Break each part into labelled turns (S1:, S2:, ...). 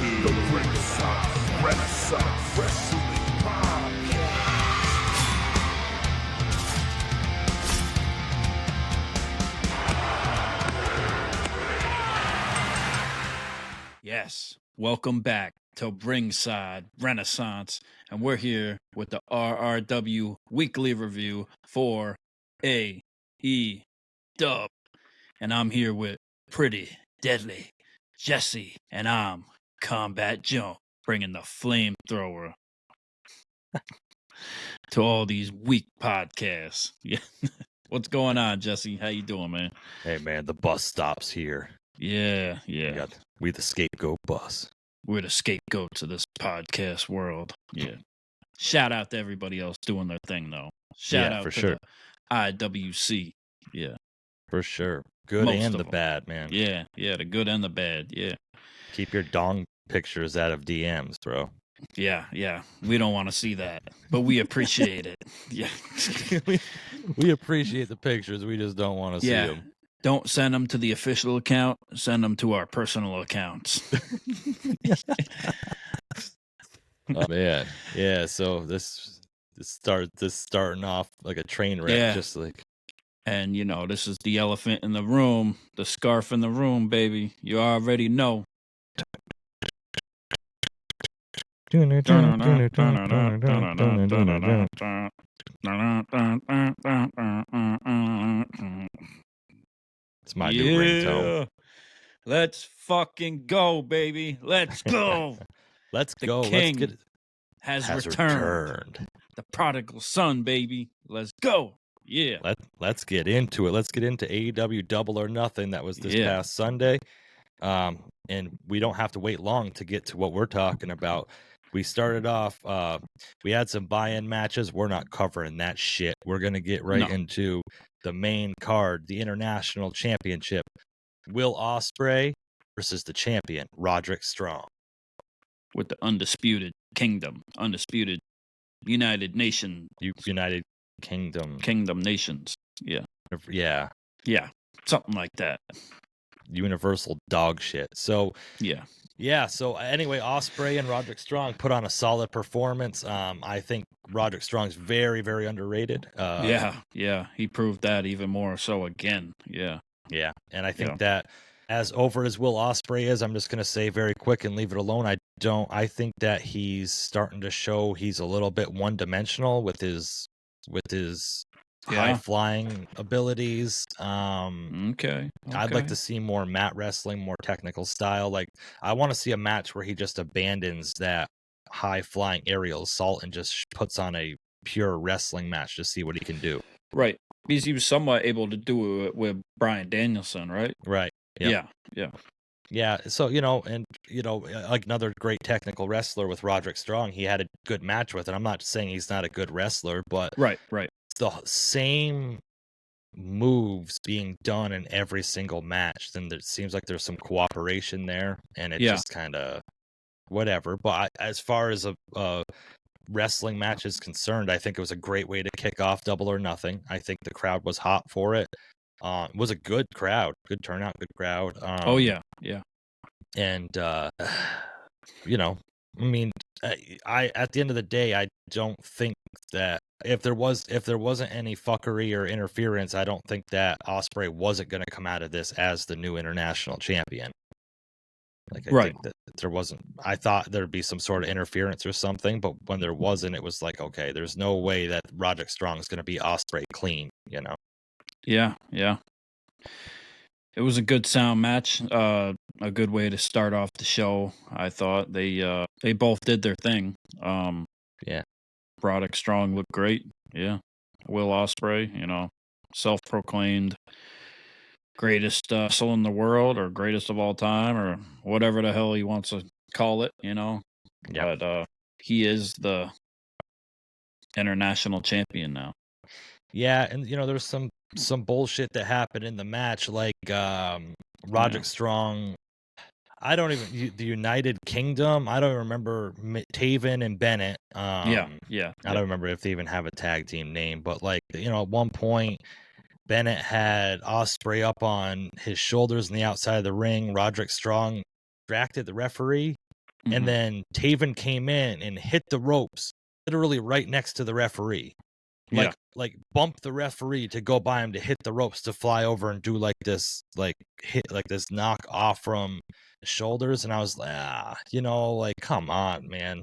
S1: the Ringside Renaissance Wrestling Podcast.
S2: Yes, welcome back to Ringside Renaissance, and we're here with the RRW Weekly review for AEW. And I'm here with Pretty Deadly Jesse, and I'm Combat Joe, bringing the flamethrower to all these weak podcasts. Yeah. What's going on, Jesse? How you doing, man?
S3: Hey, man, the bus stops here.
S2: Yeah.
S3: We the Scapegoat bus.
S2: We're the scapegoats of this podcast world. Yeah. Shout out to everybody else doing their thing, though. Shout out
S3: for
S2: to
S3: sure.
S2: the IWC. Yeah.
S3: For sure. Good
S2: Most
S3: and
S2: of
S3: the
S2: them.
S3: bad, man.
S2: Yeah. The good and the bad. Yeah.
S3: Keep your dong pictures out of DMs, bro.
S2: Yeah. We don't want to see that, but we appreciate it. Yeah.
S3: we appreciate the pictures. We just don't want to see them.
S2: Don't send them to the official account. Send them to our personal accounts.
S3: Oh, man. Yeah, so this starting off like a train wreck.
S2: Yeah.
S3: Just like...
S2: And, you know, this is the elephant in the room, the scarf in the room, baby. You already know.
S3: It's my new ringtone.
S2: Let's fucking go, baby. Let's go.
S3: Let's
S2: The
S3: go.
S2: king
S3: Let's get
S2: has
S3: has
S2: returned. The prodigal son, baby. Let's go. Yeah.
S3: Let's get into it. Let's get into AEW Double or Nothing. That was this past Sunday. And we don't have to wait long to get to what we're talking about. We started off, we had some buy-in matches. We're not covering that shit. We're going to get right into the main card, the International Championship. Will Ospreay versus the champion, Roderick Strong.
S2: With the undisputed kingdom, undisputed United Nation.
S3: United Kingdom.
S2: Kingdom nations. Yeah.
S3: Yeah.
S2: Something like that.
S3: Universal dog shit. So,
S2: yeah.
S3: So anyway, Ospreay and Roderick Strong put on a solid performance. I think Roderick Strong's very, very underrated.
S2: Yeah. He proved that even more so again. Yeah.
S3: And I think that as over as Will Ospreay is, I'm just going to say very quick and leave it alone. I think that he's starting to show he's a little bit one-dimensional with his high flying abilities.
S2: Okay.
S3: I'd like to see more mat wrestling, more technical style. Like, I want to see a match where he just abandons that high flying aerial assault and just puts on a pure wrestling match to see what he can do.
S2: Right. Because he was somewhat able to do it with Bryan Danielson, right?
S3: Right.
S2: Yep.
S3: Yeah. So, like another great technical wrestler with Roderick Strong, he had a good match with it. I'm not saying he's not a good wrestler, but
S2: right.
S3: The same moves being done in every single match, then it seems like there's some cooperation there, and it just kind of whatever. But as far as a wrestling match is concerned, I think it was a great way to kick off Double or Nothing. I think the crowd was hot for it. It was a good crowd, good turnout, good crowd. And I mean, I at the end of the day, I don't think that if there wasn't any fuckery or interference, I don't think that Ospreay wasn't going to come out of this as the new international champion. Like, I think that there wasn't. I thought there'd be some sort of interference or something, but when there wasn't, it was like, okay, there's no way that Roderick Strong is going to be Ospreay clean,
S2: Yeah. It was a good sound match. A good way to start off the show. I thought they both did their thing. Roderick Strong looked great. Yeah. Will Ospreay, self-proclaimed greatest wrestler in the world, or greatest of all time, or whatever the hell he wants to call it. But he is the international champion now.
S3: Yeah, and there's some bullshit that happened in the match, like Roderick Strong. I don't even the United Kingdom. I don't remember Taven and Bennett. I don't remember if they even have a tag team name, but at one point, Bennett had Ospreay up on his shoulders on the outside of the ring. Roderick Strong distracted the referee, and then Taven came in and hit the ropes literally right next to the referee. Like bumped the referee to go by him to hit the ropes to fly over and do like this knock off from the shoulders, and I was like, come on, man.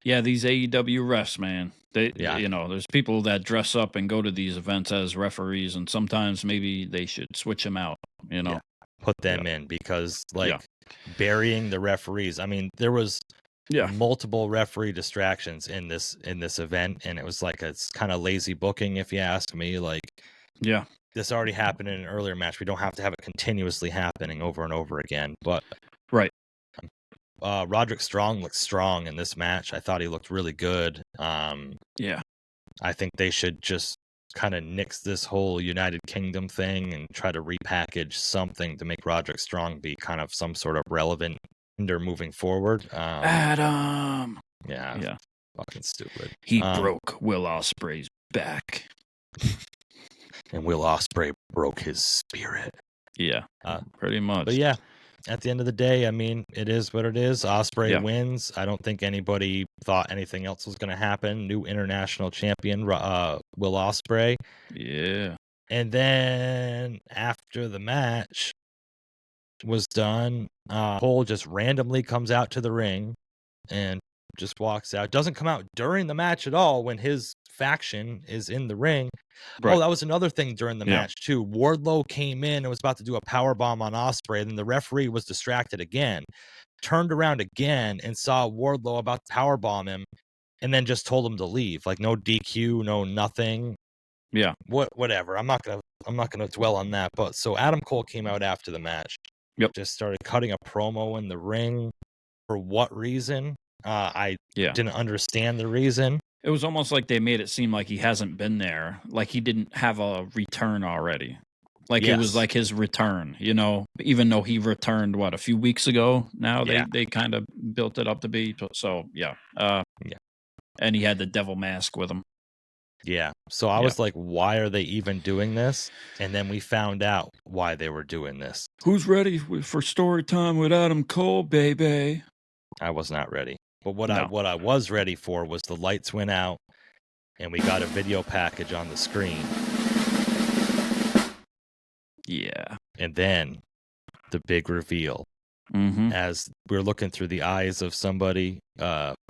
S2: Yeah, these AEW refs, man. They there's people that dress up and go to these events as referees, and sometimes maybe they should switch them out,
S3: put them in, because burying the referees. I mean, there was multiple referee distractions in this event, and it was like, it's kind of lazy booking, if you ask me. Like, this already happened in an earlier match. We don't have to have it continuously happening over and over again. But Roderick Strong looked strong in this match. I thought he looked really good. I think they should just kind of nix this whole United Kingdom thing and try to repackage something to make Roderick Strong be kind of some sort of relevant moving forward.
S2: Adam.
S3: Yeah. Fucking stupid.
S2: He broke Will Ospreay's back.
S3: And Will Ospreay broke his spirit.
S2: Yeah. Pretty much.
S3: But yeah, at the end of the day, I mean, it is what it is. Ospreay wins. I don't think anybody thought anything else was going to happen. New international champion, Will Ospreay.
S2: Yeah.
S3: And then after the match was done, Cole just randomly comes out to the ring and just walks out. Doesn't come out during the match at all when his faction is in the ring. Right. Oh, that was another thing during the match too. Wardlow came in and was about to do a power bomb on Ospreay, and then the referee was distracted again, turned around again and saw Wardlow about to power bomb him, and then just told him to leave. Like, no DQ, no nothing.
S2: Yeah.
S3: Whatever. I'm not gonna dwell on that. But so Adam Cole came out after the match. Just started cutting a promo in the ring. For what reason? I didn't understand the reason.
S2: It was almost like they made it seem like he hasn't been there, like he didn't have a return already. Like it was like his return, even though he returned, a few weeks ago now? They kind of built it up to be. So, and he had the devil mask with him.
S3: Yeah. So I was like, why are they even doing this? And then we found out why they were doing this.
S2: Who's ready for story time with Adam Cole, baby?
S3: I was not ready. But what I was ready for was the lights went out and we got a video package on the screen.
S2: Yeah.
S3: And then the big reveal. As we're looking through the eyes of somebody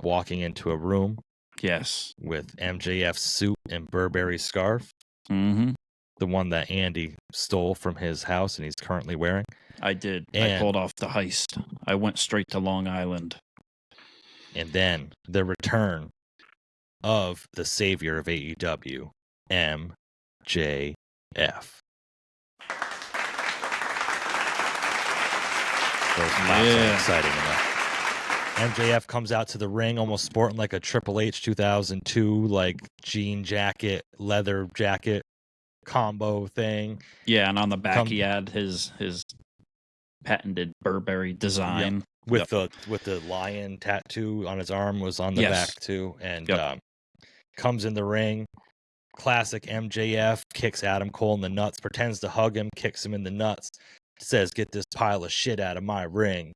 S3: walking into a room.
S2: Yes.
S3: With MJF's suit and Burberry scarf.
S2: The
S3: one that Andy stole from his house and he's currently wearing.
S2: I did. I pulled off the heist. I went straight to Long Island.
S3: And then the return of the savior of AEW, MJF. Those claps are exciting enough. MJF comes out to the ring almost sporting like a Triple H 2002 like jean jacket, leather jacket combo thing.
S2: Yeah, and on the back he had his patented Burberry design.
S3: With the lion tattoo on his arm was on the back too. And comes in the ring. Classic MJF, kicks Adam Cole in the nuts, pretends to hug him, kicks him in the nuts, says, "Get this pile of shit out of my ring."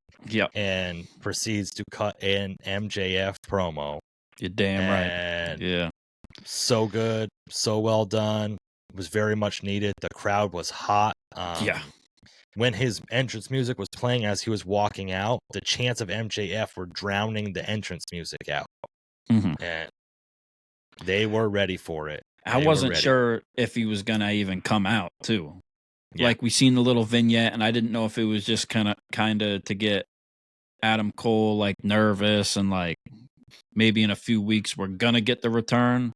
S3: And proceeds to cut an MJF promo.
S2: You're damn right. Yeah.
S3: So good. So well done. It was very much needed. The crowd was hot. When his entrance music was playing as he was walking out, the chants of MJF were drowning the entrance music out. And they were ready for it.
S2: I wasn't sure if he was going to even come out, too. Like, we seen the little vignette, and I didn't know if it was just kind of to get Adam Cole, like, nervous and, like, maybe in a few weeks we're going to get the return.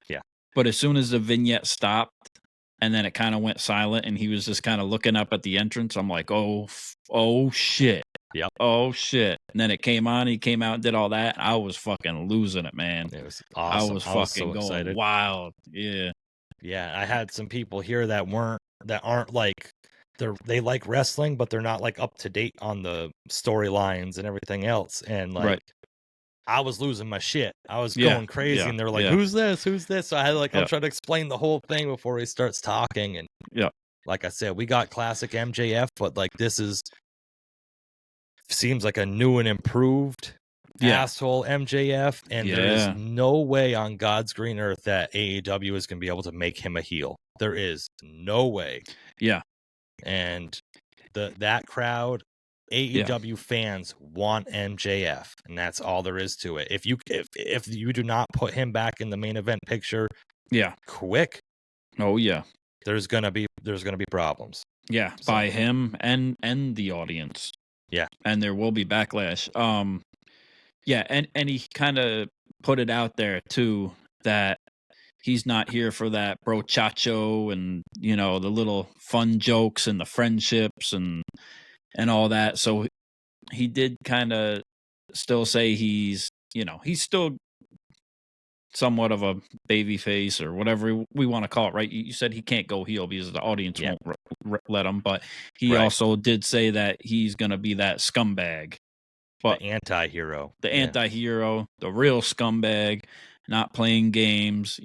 S3: Yeah.
S2: But as soon as the vignette stopped and then it kind of went silent and he was just kind of looking up at the entrance, I'm like, oh, shit.
S3: Yep.
S2: Oh, shit. And then it came on, he came out and did all that. I was fucking losing it, man.
S3: It was awesome.
S2: I was fucking going excited. Wild. Yeah.
S3: Yeah, I had some people here that aren't like, they like wrestling, but they're not like up to date on the storylines and everything else. And like, I was losing my shit. I was going crazy, and they're like, "Who's this? Who's this?" So I had I'm trying to explain the whole thing before he starts talking. And like I said, we got classic MJF, but like this is seems like a new and improved asshole MJF, and there is no way on God's green earth that AEW is going to be able to make him a heel. There is no way.
S2: Yeah.
S3: And that crowd, AEW fans want MJF, and that's all there is to it. If you do not put him back in the main event picture, quick, there's gonna be problems.
S2: Yeah, so, by him and the audience.
S3: Yeah,
S2: and there will be backlash. Yeah, and he kind of put it out there too that he's not here for that brochacho and the little fun jokes and the friendships and all that. So he did kind of still say he's still somewhat of a baby face or whatever we want to call it, right? You said he can't go heel because the audience won't let him, but he also did say that he's going to be that scumbag. But
S3: the anti-hero.
S2: The real scumbag, not playing games,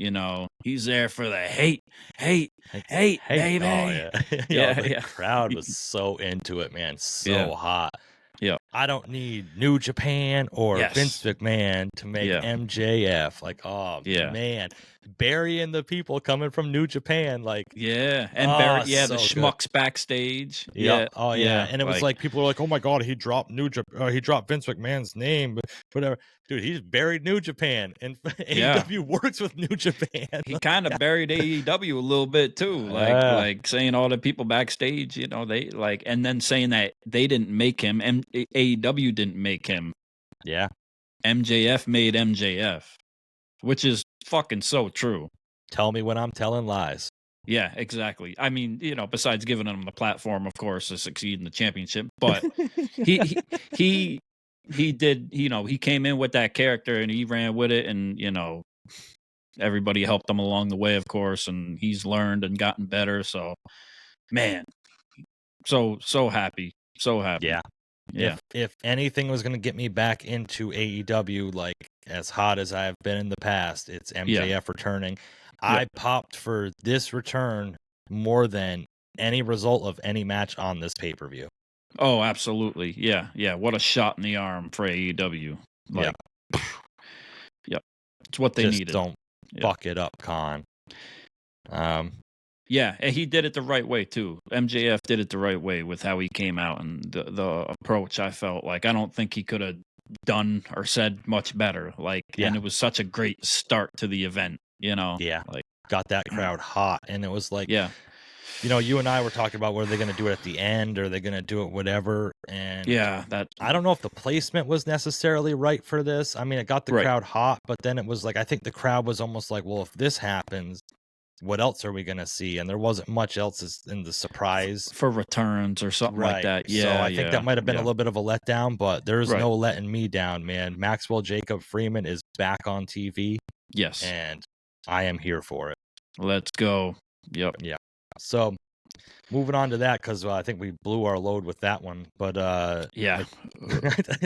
S2: he's there for the hate, baby.
S3: Oh, the crowd was so into it, man. So hot.
S2: Yeah.
S3: I don't need New Japan or Vince McMahon to make MJF. Like, man, burying the people coming from New Japan, like
S2: and
S3: so
S2: the schmucks backstage.
S3: And it was like people were like, oh my god, he dropped he dropped Vince McMahon's name, but whatever. Dude, he's buried New Japan, and AEW works with New Japan.
S2: He kind of buried AEW a little bit too, like saying all the people backstage, they like, and then saying that they didn't make him, and AEW didn't make him.
S3: Yeah,
S2: MJF made MJF, which is fucking so true.
S3: Tell me when I'm telling lies.
S2: Yeah, exactly. I mean, besides giving him the platform, of course, to succeed in the championship, but he did, he came in with that character and he ran with it, and everybody helped him along the way, of course, and he's learned and gotten better. So, man, so happy. Yeah.
S3: If anything was going to get me back into AEW, like as hot as I've been in the past, it's MJF returning. I popped for this return more than any result of any match on this pay-per-view.
S2: Oh, absolutely. Yeah. What a shot in the arm for AEW. Like, it's what they
S3: just
S2: needed.
S3: Don't fuck it up, Khan.
S2: Yeah, and he did it the right way too. MJF did it the right way with how he came out and the approach. I felt like I don't think he could have done or said much better. Like, and it was such a great start to the event.
S3: Like got that crowd hot, and it was like, you and I were talking about whether they're going to do it at the end or they're going to do it whatever. And
S2: that
S3: I don't know if the placement was necessarily right for this. I mean, it got the crowd hot, but then it was like, I think the crowd was almost like, well, if this happens, what else are we going to see? And there wasn't much else in the surprise
S2: for returns or something like that. Yeah.
S3: So I think that might have been a little bit of a letdown, but there's no letting me down, man. Maxwell Jacob Freeman is back on TV.
S2: Yes.
S3: And I am here for it.
S2: Let's go. Yep.
S3: Yeah. So moving on to that, because I think we blew our load with that one. But I think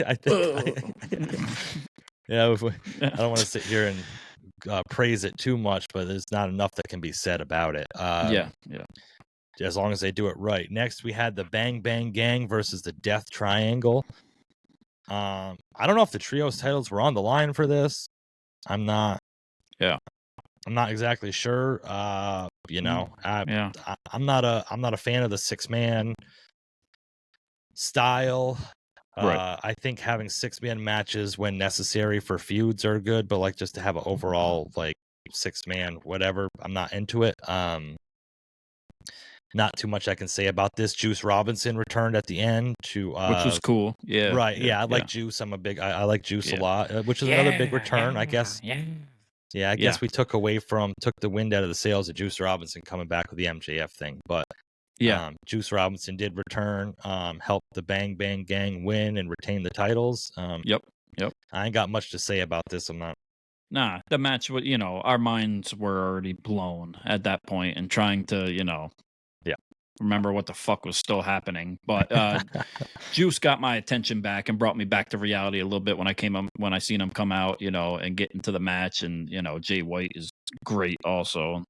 S3: I don't want to sit here and praise it too much, but there's not enough that can be said about it. As long as they do it right. Next, we had the Bang Bang Gang versus the Death Triangle. I don't know if the trios titles were on the line for this. I'm not exactly sure. I'm not a fan of the 6-man style. I think having 6-man matches when necessary for feuds are good, but like just to have an overall like 6-man whatever, I'm not into it. Not too much I can say about this. Juice Robinson returned at the end to
S2: which was cool. Yeah.
S3: Right. Yeah, I like Juice. I like Juice a lot, which is another big return, I guess. Yeah, I guess we took the wind out of the sails of Juice Robinson coming back with the MJF thing. But Juice Robinson did return, helped the Bang Bang Gang win and retain the titles.
S2: Yep.
S3: I ain't got much to say about this. I'm not.
S2: Nah, the match, our minds were already blown at that point and trying to, remember what the fuck was still happening. But Juice got my attention back and brought me back to reality a little bit when I seen him come out, and get into the match. And, Jay White is great also.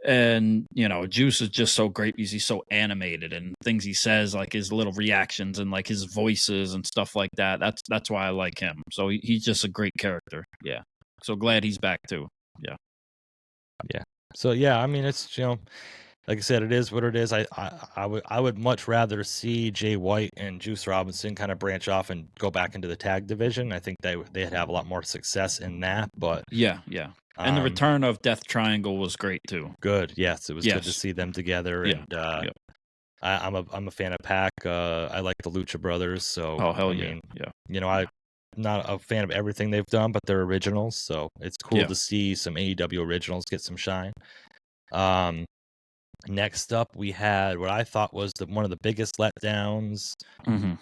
S2: And, Juice is just so great because he's so animated and things he says, like his little reactions and like his voices and stuff like that. That's why I like him. So he's just a great character. Yeah. So glad he's back too. Yeah.
S3: Yeah. So yeah, I mean, it's like I said, it is what it is. I would much rather see Jay White and Juice Robinson kind of branch off and go back into the tag division. I think they'd have a lot more success in that. But
S2: yeah. And the return of Death Triangle was great too.
S3: Good. Yes, it was good to see them together.
S2: Yeah.
S3: And I'm a fan of Pac. I like the Lucha Brothers. So
S2: hell
S3: I
S2: yeah.
S3: mean,
S2: Yeah.
S3: I'm not a fan of everything they've done, but they're originals. So it's cool to see some AEW originals get some shine. Next up, we had what I thought was one of the biggest letdowns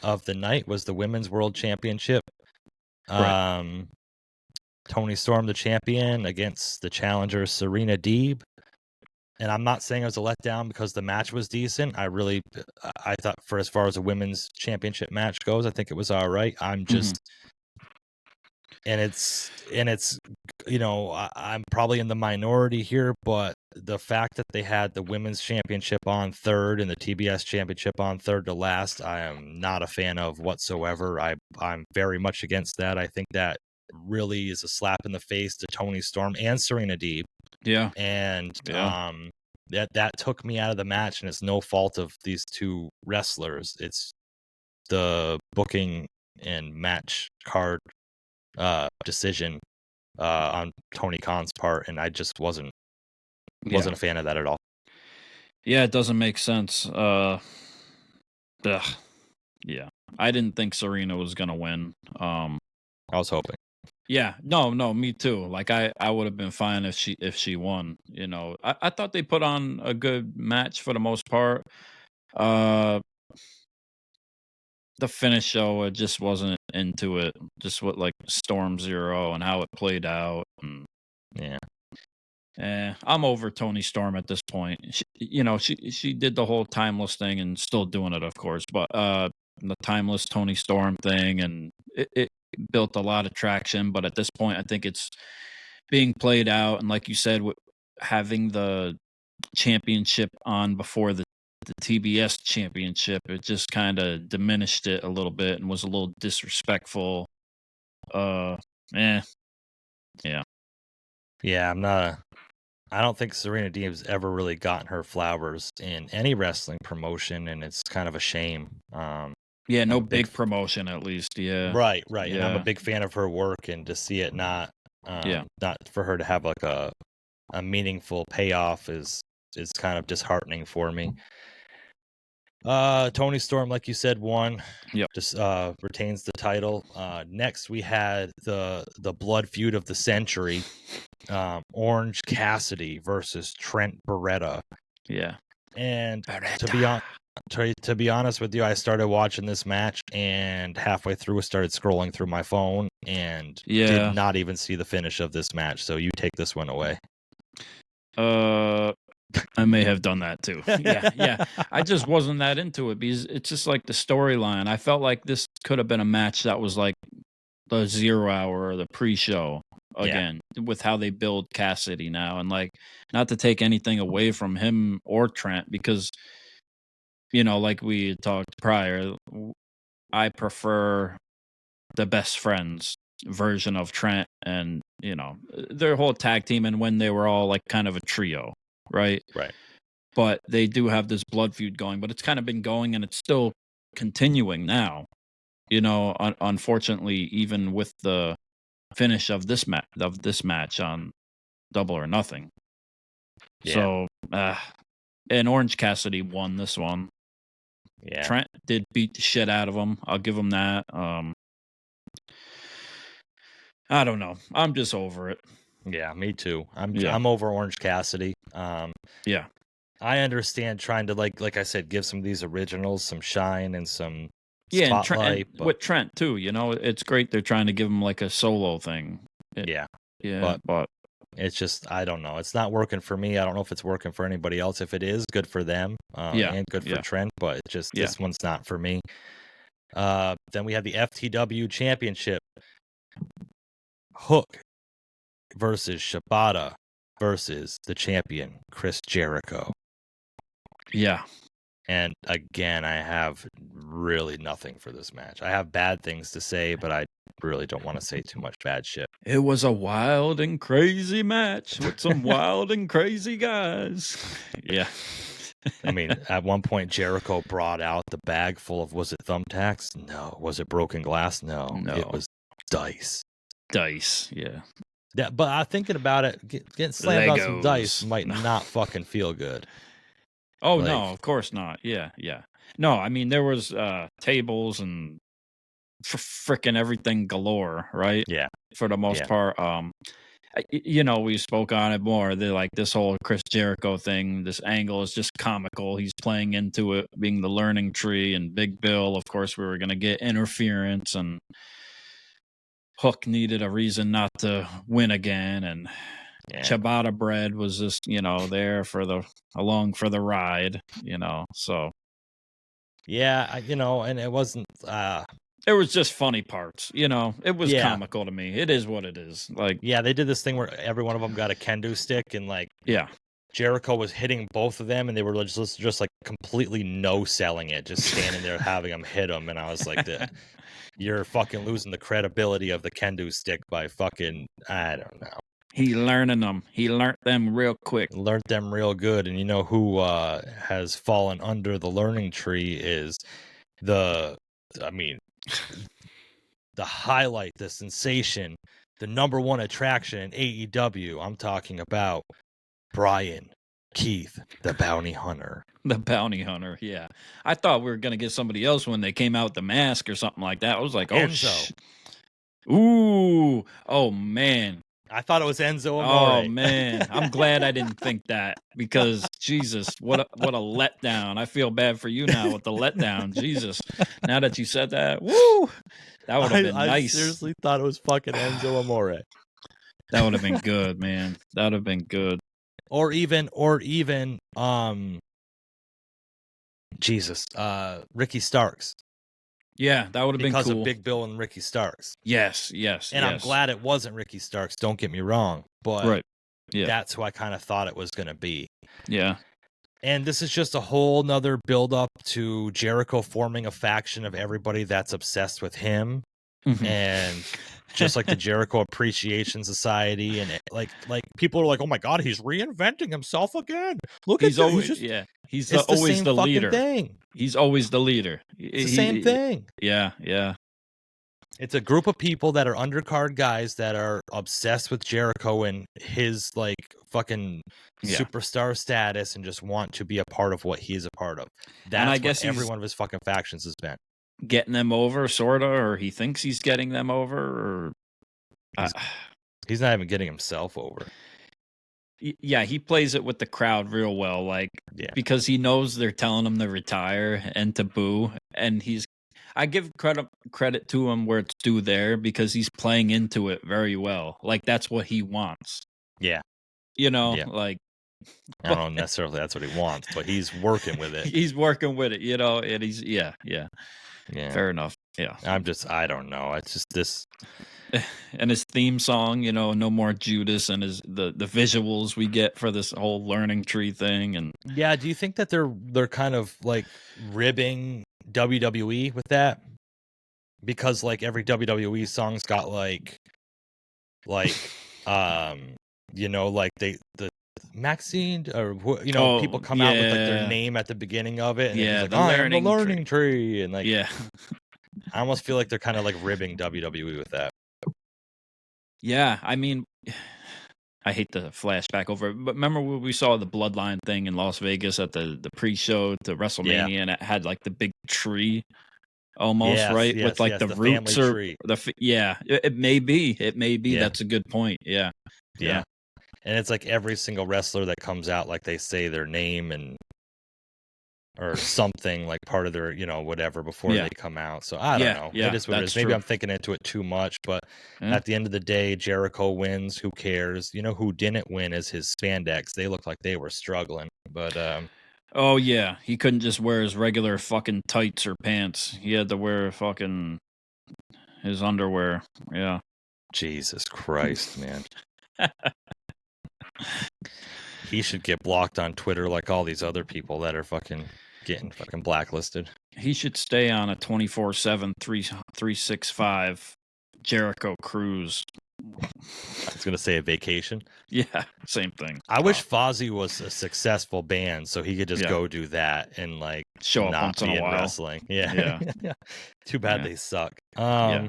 S3: of the night was the Women's World Championship.
S2: Right.
S3: Toni Storm, the champion, against the challenger Serena Deeb. And I'm not saying it was a letdown because the match was decent. I thought for as far as a women's championship match goes, I think it was all right. I'm just, and it's, I'm probably in the minority here, but the fact that they had the women's championship on third and the TBS championship on third to last, I am not a fan of whatsoever. I'm very much against that. I think that really is a slap in the face to Toni Storm and Serena Deeb.
S2: Yeah.
S3: And that took me out of the match, and it's no fault of these two wrestlers. It's the booking and match card decision on Tony Khan's part, and I just wasn't a fan of that at all.
S2: Yeah, it doesn't make sense. Yeah. I didn't think Serena was gonna win.
S3: I was hoping.
S2: Yeah, no, me too. Like I would have been fine if she won. I thought they put on a good match for the most part. The finish show, I just wasn't into it. Just what like Storm Zero and how it played out. And I'm over Toni Storm at this point. She did the whole timeless thing and still doing it, of course. But the timeless Toni Storm thing, and it built a lot of traction. But at this point, I think it's being played out. And like you said, having the championship on before the TBS championship, it just kind of diminished it a little bit and was a little disrespectful. Yeah.
S3: I don't think Serena Deeb's ever really gotten her flowers in any wrestling promotion, and it's kind of a shame.
S2: No big promotion at least. Yeah.
S3: Right.
S2: Yeah.
S3: And I'm a big fan of her work, and to see it not for her to have like a meaningful payoff is kind of disheartening for me. Toni Storm, like you said, won.
S2: Yep.
S3: Just retains the title. Next we had the blood feud of the century. Orange Cassidy versus Trent Beretta.
S2: Yeah.
S3: And to be honest with you, I started watching this match and halfway through I started scrolling through my phone and did not even see the finish of this match. So you take this one away.
S2: I may have done that too. Yeah. I just wasn't that into it because it's just like the storyline. I felt like this could have been a match that was like the 0 hour or the pre-show again with how they build Cassidy now. And like, not to take anything away from him or Trent because, like we talked prior, I prefer the best friends version of Trent and, their whole tag team and when they were all like kind of a trio. Right. But they do have this blood feud going, but it's kind of been going and it's still continuing now. Unfortunately, even with the finish of this match on Double or Nothing. So, and Orange Cassidy won this one.
S3: Yeah.
S2: Trent did beat the shit out of him. I'll give him that. I don't know. I'm just over it.
S3: Yeah, me too. I'm over Orange Cassidy. I understand trying to like I said, give some of these originals some shine and some spotlight.
S2: And with Trent too, it's great they're trying to give him like a solo thing. But
S3: it's just I don't know. It's not working for me. I don't know if it's working for anybody else. If it is, good for them. And good for Trent. But it's just this one's not for me. Then we have the FTW Championship. Hook versus Shibata. versus the champion, Chris Jericho.
S2: Yeah.
S3: And again, I have really nothing for this match. I have bad things to say, but I really don't want to say too much bad shit.
S2: It was a wild and crazy match with some wild and crazy guys. Yeah.
S3: I mean, at one point, Jericho brought out the bag full of, was it thumbtacks? No. Was it broken glass? No. It was dice.
S2: Dice, yeah.
S3: Yeah, but I'm thinking about it, getting slammed on some dice might not fucking feel good.
S2: Oh, no, of course not. Yeah, yeah. No, I mean, there was tables and freaking everything galore, right?
S3: Yeah.
S2: For the most part. You know, we spoke on it more. They're like this whole Chris Jericho thing, this angle is just comical. He's playing into it, being the learning tree, and Big Bill, of course, we were going to get interference, and Hook needed a reason not to win again, and Ciabatta Bread was just, you know, there along for the ride, you know, so.
S3: Yeah, you know, and it wasn't,
S2: It was just funny parts, you know. It was comical to me. It is what it is. Like,
S3: yeah, they did this thing where every one of them got a kendo stick, and like, Jericho was hitting both of them, and they were just like completely no-selling it, just standing there having them hit them, and I was like, you're fucking losing the credibility of the kendo stick by fucking, I don't know.
S2: He learning them. He learned them real quick.
S3: Learned them real good, and you know who has fallen under the learning tree is the highlight, the sensation, the number one attraction in AEW. I'm talking about Brian Keith, the bounty hunter.
S2: The bounty hunter, yeah. I thought we were going to get somebody else when they came out with the mask or something like that. I was like, oh,
S3: Enzo.
S2: Ooh, oh, man.
S3: I thought it was Enzo Amore.
S2: Oh, man. I'm glad I didn't think that because, Jesus, what a letdown. I feel bad for you now with the letdown. Jesus. Now that you said that, woo, that would have been nice.
S3: I seriously thought it was fucking Enzo Amore.
S2: That would have been good, man. That would have been good.
S3: Or even, Ricky Starks.
S2: Yeah, that would have been cool.
S3: Because of Big Bill and Ricky Starks.
S2: Yes.
S3: And I'm glad it wasn't Ricky Starks, don't get me wrong. But that's who I kind of thought it was going to be.
S2: Yeah.
S3: And this is just a whole nother build up to Jericho forming a faction of everybody that's obsessed with him. Mm-hmm. And just like the Jericho Appreciation Society, and like people are like, oh my God, he's reinventing himself again. Look, he's always
S2: he's always the leader.
S3: Thing.
S2: He's always the leader.
S3: It's the same thing.
S2: Yeah.
S3: It's a group of people that are undercard guys that are obsessed with Jericho and his like fucking superstar status and just want to be a part of what he's a part of. That's I guess what every one of his fucking factions has been.
S2: Getting them over, sorta, or he thinks he's getting them over, or
S3: he's not even getting himself over.
S2: Yeah, he plays it with the crowd real well, like because he knows they're telling him to retire and to boo, and I give credit to him where it's due there because he's playing into it very well. Like that's what he wants.
S3: Yeah,
S2: you know, like
S3: I don't know necessarily that's what he wants, but he's working with it.
S2: He's working with it, you know, and he's yeah. Fair enough. Yeah.
S3: I don't know. It's just this.
S2: And his theme song, you know, no more Judas, and the visuals we get for this whole learning tree thing. And
S3: yeah, do you think that they're kind of like ribbing WWE with that? Because like every WWE song's got like you know, like the Maxine, or you know, people come out with like their name at the beginning of it, and it's like, I am the learning tree, and like, I almost feel like they're kind of like ribbing WWE with that.
S2: Yeah, I mean, I hate to flashback over it, but remember when we saw the Bloodline thing in Las Vegas at the pre-show to WrestleMania, and it had like the big tree almost, right? With like the roots or tree. It may be. That's a good point. Yeah.
S3: And it's like every single wrestler that comes out, like they say their name and or something like part of their, you know, whatever before they come out. So I don't know. It is what it is. Maybe I'm thinking into it too much, but at the end of the day, Jericho wins. Who cares? You know who didn't win is his spandex. They looked like they were struggling, but
S2: oh yeah, he couldn't just wear his regular fucking tights or pants. He had to wear fucking his underwear. Yeah.
S3: Jesus Christ, man. He should get blocked on Twitter like all these other people that are getting blacklisted.
S2: He should stay on a 24/7, 365 Jericho cruise.
S3: I was gonna say a vacation.
S2: Yeah, same thing.
S3: I wish Fozzy was a successful band so he could just
S2: Yeah.
S3: go do that and like
S2: Show up
S3: not
S2: once in
S3: be
S2: a
S3: in
S2: while.
S3: wrestling. Yeah.
S2: Yeah.
S3: Too bad
S2: Yeah.
S3: they suck.
S2: Yeah.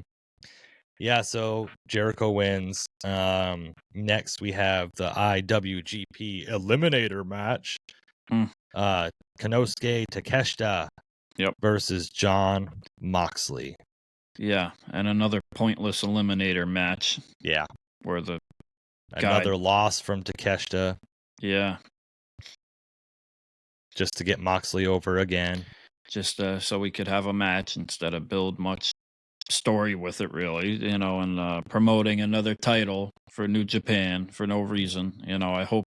S3: Yeah, so Jericho wins. Next we have the IWGP Eliminator match. Konosuke Takeshita versus Jon Moxley.
S2: Yeah, and another pointless eliminator match.
S3: Yeah.
S2: Where the
S3: another loss from Takeshita.
S2: Yeah.
S3: Just to get Moxley over again.
S2: Just so we could have a match instead of build much story with it, really, you know, and promoting another title for New Japan for no reason. You know, I hope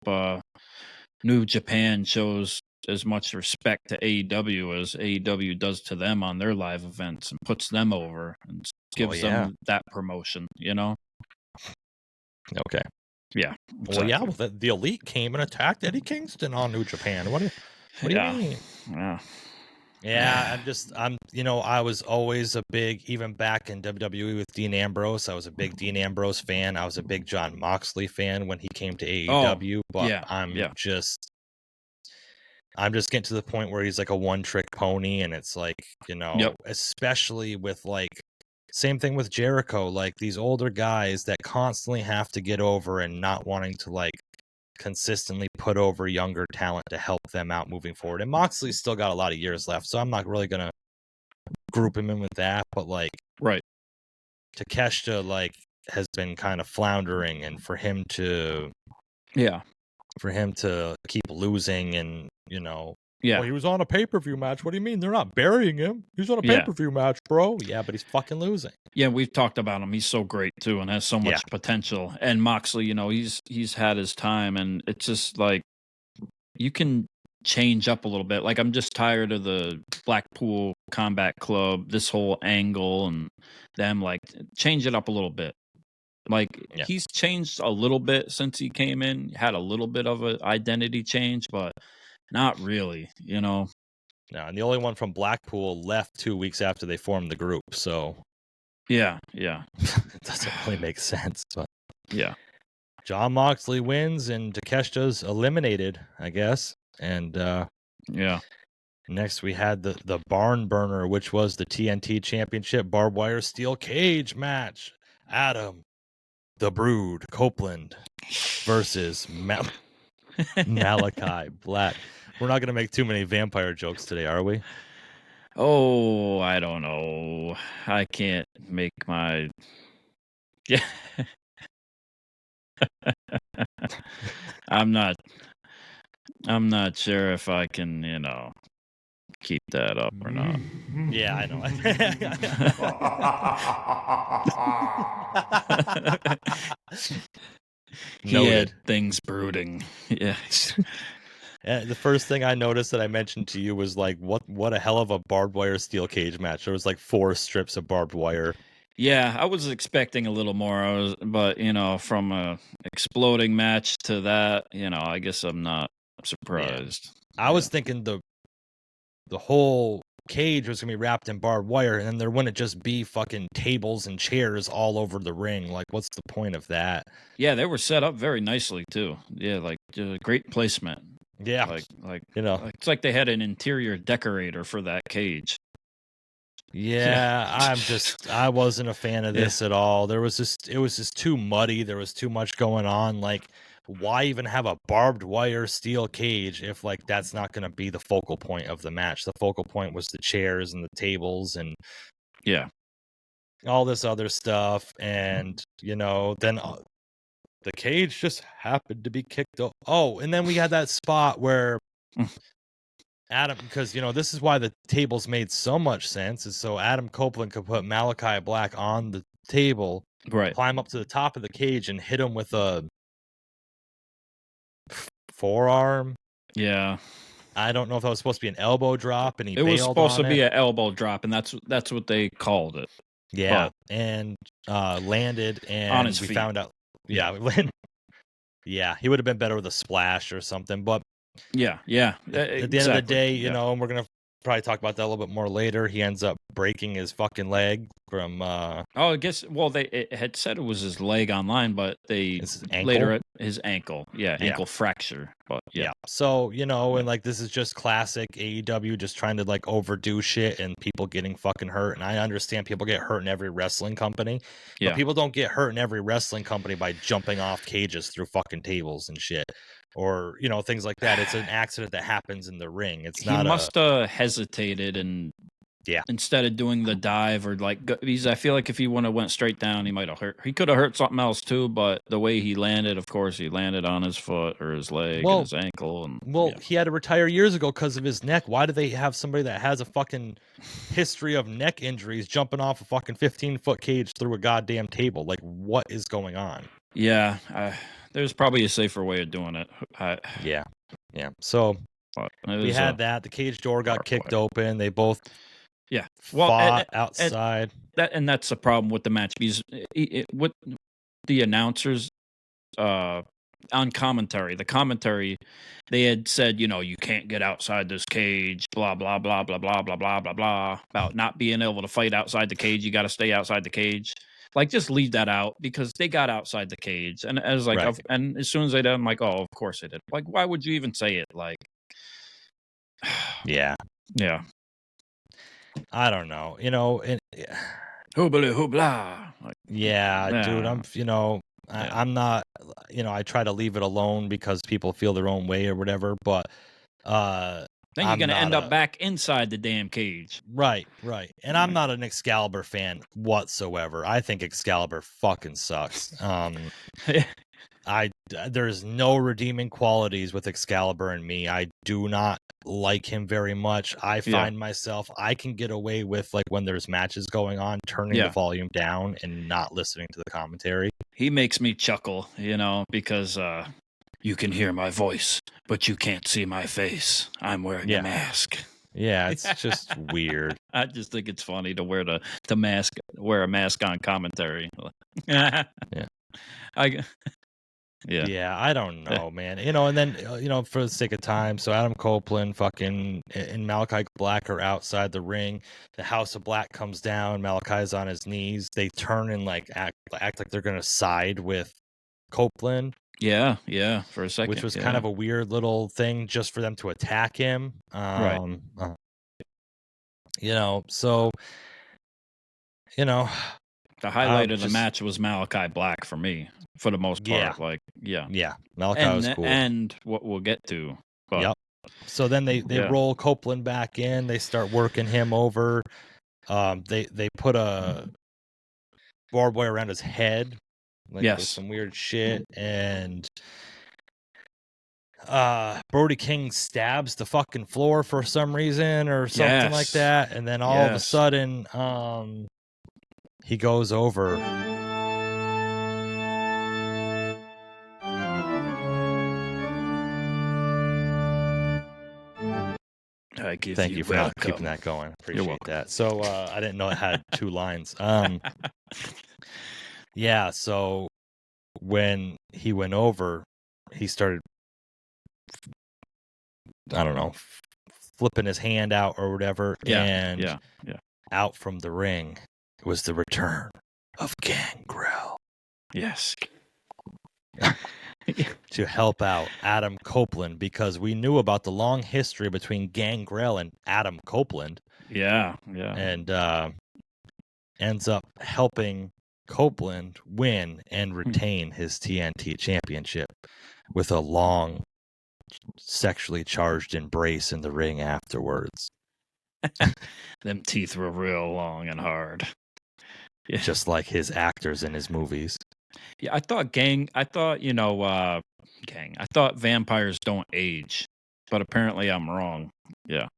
S2: New Japan shows as much respect to AEW as AEW does to them on their live events and puts them over and gives them that promotion, you know?
S3: Okay.
S2: Yeah.
S3: Exactly. Well, yeah, well, the Elite came and attacked Eddie Kingston on New Japan. What do you mean? Yeah, I was always a big, even back in WWE with Dean Ambrose, I was a big Dean Ambrose fan. I was a big Jon Moxley fan when he came to AEW, but I'm just getting to the point where he's like a one-trick pony, and it's like, you know, especially with like, same thing with Jericho, like these older guys that constantly have to get over and not wanting to like consistently put over younger talent to help them out moving forward. And Moxley's still got a lot of years left, so I'm not really gonna group him in with that. But like, Takeshita like has been kind of floundering, and for him to keep losing, and you know, well, he was on a pay-per-view match. What do you mean they're not burying him? He's on a pay-per-view match, bro. Yeah, but he's fucking losing.
S2: Yeah, we've talked about him. He's so great too, and has so much potential. And Moxley, you know, he's had his time, and it's just like you can change up a little bit. Like I'm just tired of the Blackpool Combat Club, this whole angle, and them like change it up a little bit. Like he's changed a little bit since he came in, had a little bit of an identity change, but not really, you know.
S3: No, and the only one from Blackpool left 2 weeks after they formed the group, so
S2: yeah.
S3: It doesn't really make sense, but
S2: yeah.
S3: Jon Moxley wins and Takeshita's eliminated, I guess. And next we had the Barn Burner, which was the TNT Championship barbed wire steel cage match. Adam, the Brood, Copeland versus Malachi Black. We're not going to make too many vampire jokes today, are we?
S2: Oh, I don't know. I can't make my... Yeah. I'm not sure if I can, you know, keep that up or not.
S3: Yeah, I know.
S2: He had things brooding. Yeah.
S3: The first thing I noticed that I mentioned to you was like, what a hell of a barbed wire steel cage match. There was like 4 strips of barbed wire.
S2: Yeah, I was expecting a little more, but you know, from a exploding match to that, you know, I guess I'm not surprised.
S3: I was thinking the whole cage was gonna be wrapped in barbed wire, and then there wouldn't just be fucking tables and chairs all over the ring. Like, what's the point of that?
S2: Yeah, they were set up very nicely too. Yeah, like great placement.
S3: Yeah,
S2: like
S3: you know,
S2: it's like they had an interior decorator for that cage.
S3: Yeah, I wasn't a fan of this at all. It was just too muddy. There was too much going on. Like, why even have a barbed wire steel cage if like that's not going to be the focal point of the match? The focal point was the chairs and the tables and all this other stuff. And you know, then the cage just happened to be kicked off. Oh, and then we had that spot where Adam, because you know, this is why the tables made so much sense, is so Adam Copeland could put Malachi Black on the table, climb up to the top of the cage and hit him with a forearm.
S2: Yeah.
S3: I don't know if that was supposed to be an elbow drop, and
S2: it was supposed to be an elbow drop, and that's what they called it.
S3: Yeah, and landed, and
S2: on his
S3: we
S2: feet.
S3: found out. Yeah, we landed. Yeah, he would have been better with a splash or something. But
S2: Yeah.
S3: at the end of the day, you know, and we're gonna probably talk about that a little bit more later. He ends up breaking his fucking leg from
S2: Oh, I guess. Well, it had said it was his leg online, but they
S3: his ankle.
S2: later his ankle. Yeah, ankle fracture. But yeah.
S3: So, you know, and like this is just classic AEW just trying to like overdo shit and people getting fucking hurt. And I understand people get hurt in every wrestling company, but people don't get hurt in every wrestling company by jumping off cages through fucking tables and shit. Or, you know, things like that. It's an accident that happens in the ring. It's not.
S2: He must have hesitated and instead of doing the dive or like, I feel like if he would have went straight down, he might have hurt. He could have hurt something else too, but the way he landed, of course, he landed on his foot or his leg and his ankle. And
S3: he had to retire years ago because of his neck. Why do they have somebody that has a fucking history of neck injuries jumping off a fucking 15-foot cage through a goddamn table? Like, what is going on?
S2: Yeah, there's probably a safer way of doing it.
S3: Yeah. So we had that. The cage door got kicked open. They both fought outside.
S2: That's the problem with the match because with the announcers on commentary, they had said, you know, you can't get outside this cage, blah blah blah blah blah blah blah blah blah about not being able to fight outside the cage. You got to stay outside the cage. Like, just leave that out because they got outside the cage. And I was like, and as soon as they did, I'm like, oh, of course they did. Like, why would you even say it? Like,
S3: yeah. I don't know. You know,
S2: hoobla hoobla. Like,
S3: dude, I'm not, you know, I try to leave it alone because people feel their own way or whatever, but
S2: then you're going to end up back inside the damn cage.
S3: Right. And I'm not an Excalibur fan whatsoever. I think Excalibur fucking sucks. There's no redeeming qualities with Excalibur and me. I do not like him very much. I find myself, I can get away with, like, when there's matches going on, turning the volume down and not listening to the commentary.
S2: He makes me chuckle, you know, because you can hear my voice, but you can't see my face. I'm wearing a mask.
S3: Yeah, it's just weird.
S2: I just think it's funny to wear the mask, wear a mask on commentary. I
S3: don't know, man. You know, and then, you know, for the sake of time, so Adam Copeland fucking and Malachi Black are outside the ring. The House of Black comes down. Malachi's on his knees. They turn and like act like they're gonna side with Copeland.
S2: Yeah, for a second.
S3: Which was kind of a weird little thing just for them to attack him.
S2: Right.
S3: You know, so, you know.
S2: The highlight of the match was Malachi Black for me, for the most part.
S3: Yeah. Malachi was cool.
S2: And what we'll get to. But,
S3: yep. So then they roll Copeland back in. They start working him over. They put a barbed wire around his head. Like, with some weird shit. And Brody King stabs the fucking floor for some reason or something like that. And then all of a sudden, he goes over. Thank you for keeping that going. Appreciate that. So I didn't know it had two lines. So when he went over, he started, I don't know, flipping his hand out or whatever. And out from the ring was the return of Gangrel.
S2: Yes.
S3: To help out Adam Copeland, because we knew about the long history between Gangrel and Adam Copeland.
S2: Yeah.
S3: And ends up helping Copeland win and retain his TNT championship with a long sexually charged embrace in the ring afterwards.
S2: Them teeth were real long and hard.
S3: Yeah. Just like his actors in his movies.
S2: Yeah, I thought vampires don't age, but apparently I'm wrong. Yeah.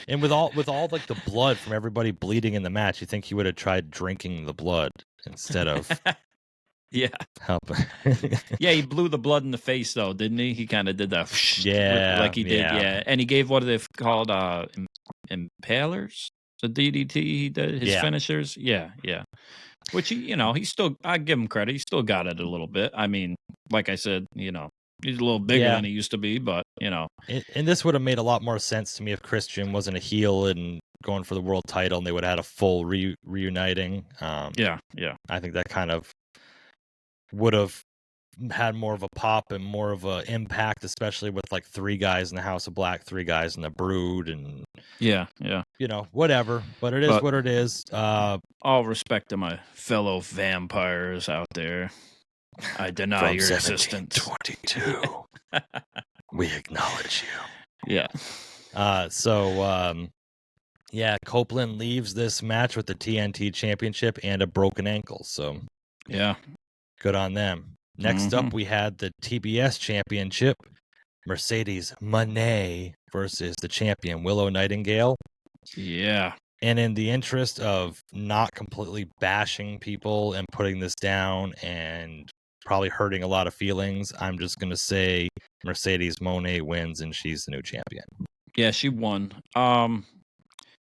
S3: And with all like the blood from everybody bleeding in the match, you think he would have tried drinking the blood instead of helping.
S2: Yeah, he blew the blood in the face though, didn't he? He kind of did that. Like he did. Yeah, and he gave what are they called? Impalers. The DDT he did his finishers. Yeah. Which he still, I give him credit. He still got it a little bit. I mean, like I said, he's a little bigger than he used to be, but
S3: And this would have made a lot more sense to me if Christian wasn't a heel and going for the world title, and they would have had a full reuniting.
S2: yeah.
S3: I think that kind of would have had more of a pop and more of an impact, especially with like 3 guys in the House of Black, 3 guys in the Brood, and
S2: Yeah.
S3: whatever. But it is what it is.
S2: All respect to my fellow vampires out there. I deny your existence.
S3: 22, we acknowledge you.
S2: Yeah.
S3: Yeah, Copeland leaves this match with the TNT Championship and a broken ankle. So,
S2: yeah,
S3: good on them. Next up, we had the TBS Championship, Mercedes Moné versus the champion Willow Nightingale.
S2: Yeah.
S3: And in the interest of not completely bashing people and putting this down and probably hurting a lot of feelings, I'm just going to say Mercedes Moné wins and she's the new champion.
S2: Yeah, she won.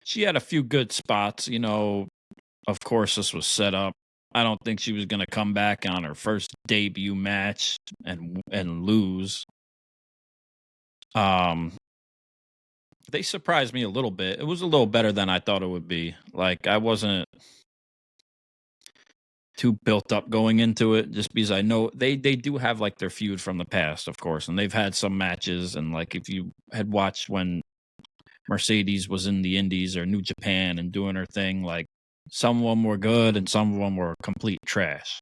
S2: She had a few good spots. Of course, this was set up. I don't think she was going to come back on her first debut match and lose. They surprised me a little bit. It was a little better than I thought it would be. Like, I wasn't too built up going into it, just because I know they do have like their feud from the past, of course, and they've had some matches. And like, if you had watched when Mercedes was in the Indies or New Japan and doing her thing, like, some of them were good and some of them were complete trash.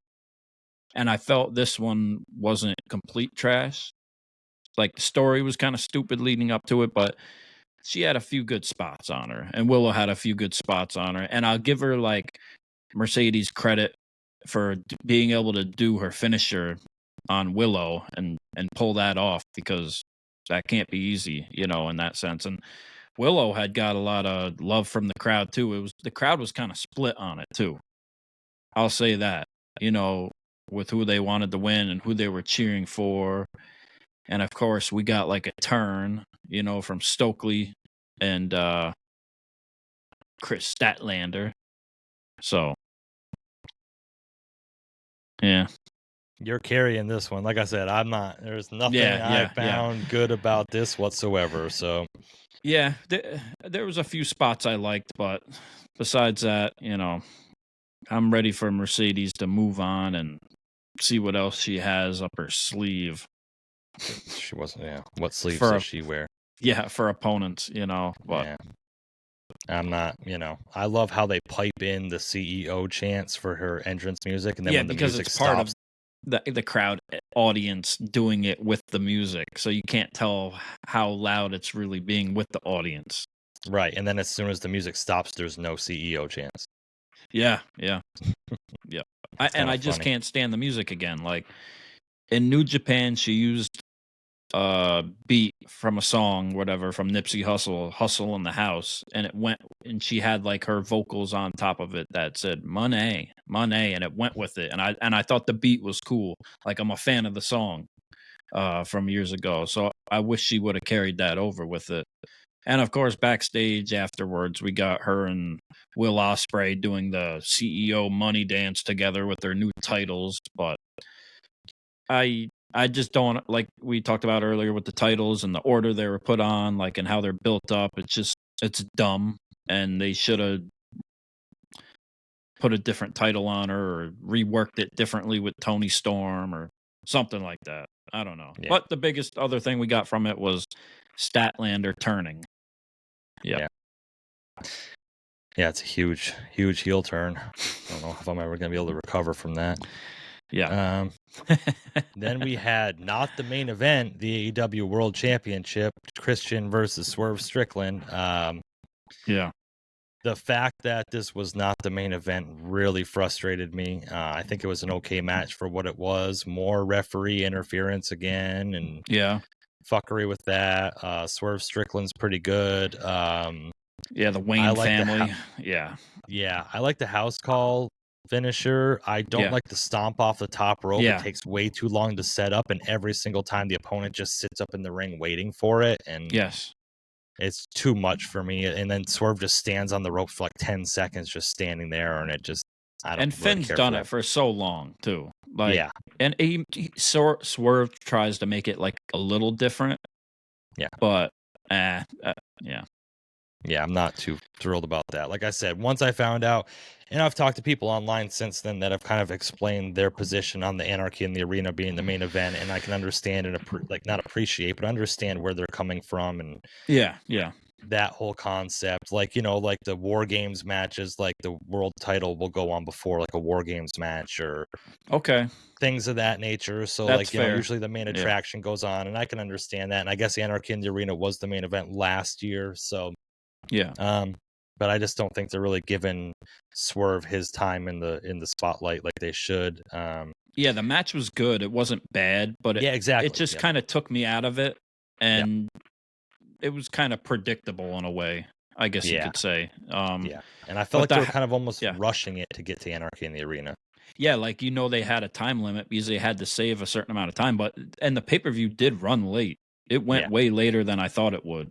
S2: And I felt this one wasn't complete trash. Like, the story was kind of stupid leading up to it, but she had a few good spots on her, and Willow had a few good spots on her. And I'll give her like Mercedes credit for being able to do her finisher on Willow and pull that off, because that can't be easy, in that sense. And Willow had got a lot of love from the crowd too. The crowd was kind of split on it too. I'll say that, with who they wanted to win and who they were cheering for. And of course, we got like a turn, from Stokely and Chris Statlander. So, yeah.
S3: You're carrying this one. Like I said, I'm not. There's nothing I found good about this whatsoever. So,
S2: yeah, there was a few spots I liked, but besides that, I'm ready for Mercedes to move on and see what else she has up her sleeve.
S3: She wasn't. Yeah. What sleeves does she wear?
S2: Yeah, for opponents, But
S3: yeah. I'm not. I love how they pipe in the CEO chants for her entrance music, and then when the music
S2: it's
S3: stops,
S2: part of the crowd audience doing it with the music, so you can't tell how loud it's really being with the audience.
S3: Right, and then as soon as the music stops, there's no CEO chants.
S2: Yeah. Yeah. I just can't stand the music again. Like, in New Japan, she used beat from a song, whatever, from Nipsey Hussle, Hustle in the House, and it went, and she had like her vocals on top of it that said money, and it went with it, and I thought the beat was cool. Like, I'm a fan of the song from years ago, so I wish she would have carried that over with it. And of course, backstage afterwards, we got her and Will Ospreay doing the CEO money dance together with their new titles. But I just don't, like we talked about earlier with the titles and the order they were put on, like, and how they're built up. It's dumb, and they should have put a different title on her or reworked it differently with Tony Storm or something like that. I don't know. Yeah. But the biggest other thing we got from it was Statlander turning. Yeah,
S3: it's a huge heel turn. I don't know if I'm ever going to be able to recover from that.
S2: Yeah.
S3: Then we had not the main event, the AEW World Championship, Christian versus Swerve Strickland.
S2: Yeah.
S3: The fact that this was not the main event really frustrated me. I think it was an okay match for what it was. More referee interference again, and fuckery with that. Swerve Strickland's pretty good.
S2: The Wayne family.
S3: Yeah, I like the house call finisher. I don't like the stomp off the top rope. It takes way too long to set up, and every single time the opponent just sits up in the ring waiting for it. And it's too much for me. And then Swerve just stands on the rope for like 10 seconds, just standing there, and it just I don't
S2: And
S3: really
S2: Finn's
S3: care
S2: done
S3: for
S2: it
S3: that.
S2: for so long too. Like,
S3: Yeah.
S2: and Swerve tries to make it like a little different.
S3: Yeah.
S2: But yeah.
S3: Yeah, I'm not too thrilled about that. Like I said, once I found out, and I've talked to people online since then that have kind of explained their position on the Anarchy in the Arena being the main event, and I can understand and not appreciate, but understand where they're coming from and
S2: Yeah.
S3: that whole concept. Like, like the War Games matches, like the world title will go on before like a War Games match or
S2: Okay.
S3: things of that nature. So
S2: That's
S3: like,
S2: fair.
S3: usually the main
S2: Yeah.
S3: attraction goes on, and I can understand that. And I guess Anarchy in the Arena was the main event last year, so
S2: Yeah.
S3: but I just don't think they're really giving Swerve his time in the spotlight like they should.
S2: Yeah, the match was good. It wasn't bad, but
S3: Yeah, exactly.
S2: it just kind of took me out of it, and it was kind of predictable in a way, I guess you could say.
S3: Yeah, and I felt like they were kind of almost rushing it to get to Anarchy in the Arena.
S2: Yeah, like they had a time limit because they had to save a certain amount of time, and the pay-per-view did run late. It went way later than I thought it would.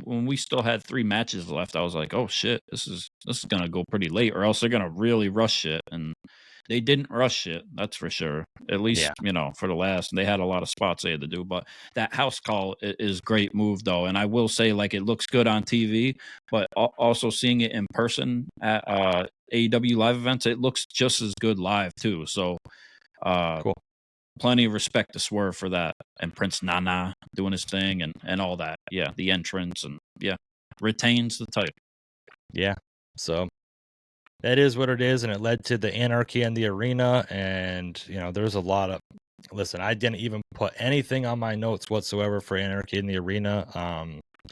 S2: When we still had 3 matches left, I was like, "Oh shit, this is gonna go pretty late, or else they're gonna really rush it." And they didn't rush it, that's for sure. At least for the last, they had a lot of spots they had to do. But that house call is great move though, and I will say like it looks good on TV, but also seeing it in person at AEW live events, it looks just as good live too. So,
S3: cool.
S2: Plenty of respect to Swerve for that, and Prince Nana doing his thing and all that. Yeah, the entrance and retains the title.
S3: Yeah, so that is what it is, and it led to the Anarchy in the Arena. And there's a lot of. Listen, I didn't even put anything on my notes whatsoever for Anarchy in the Arena.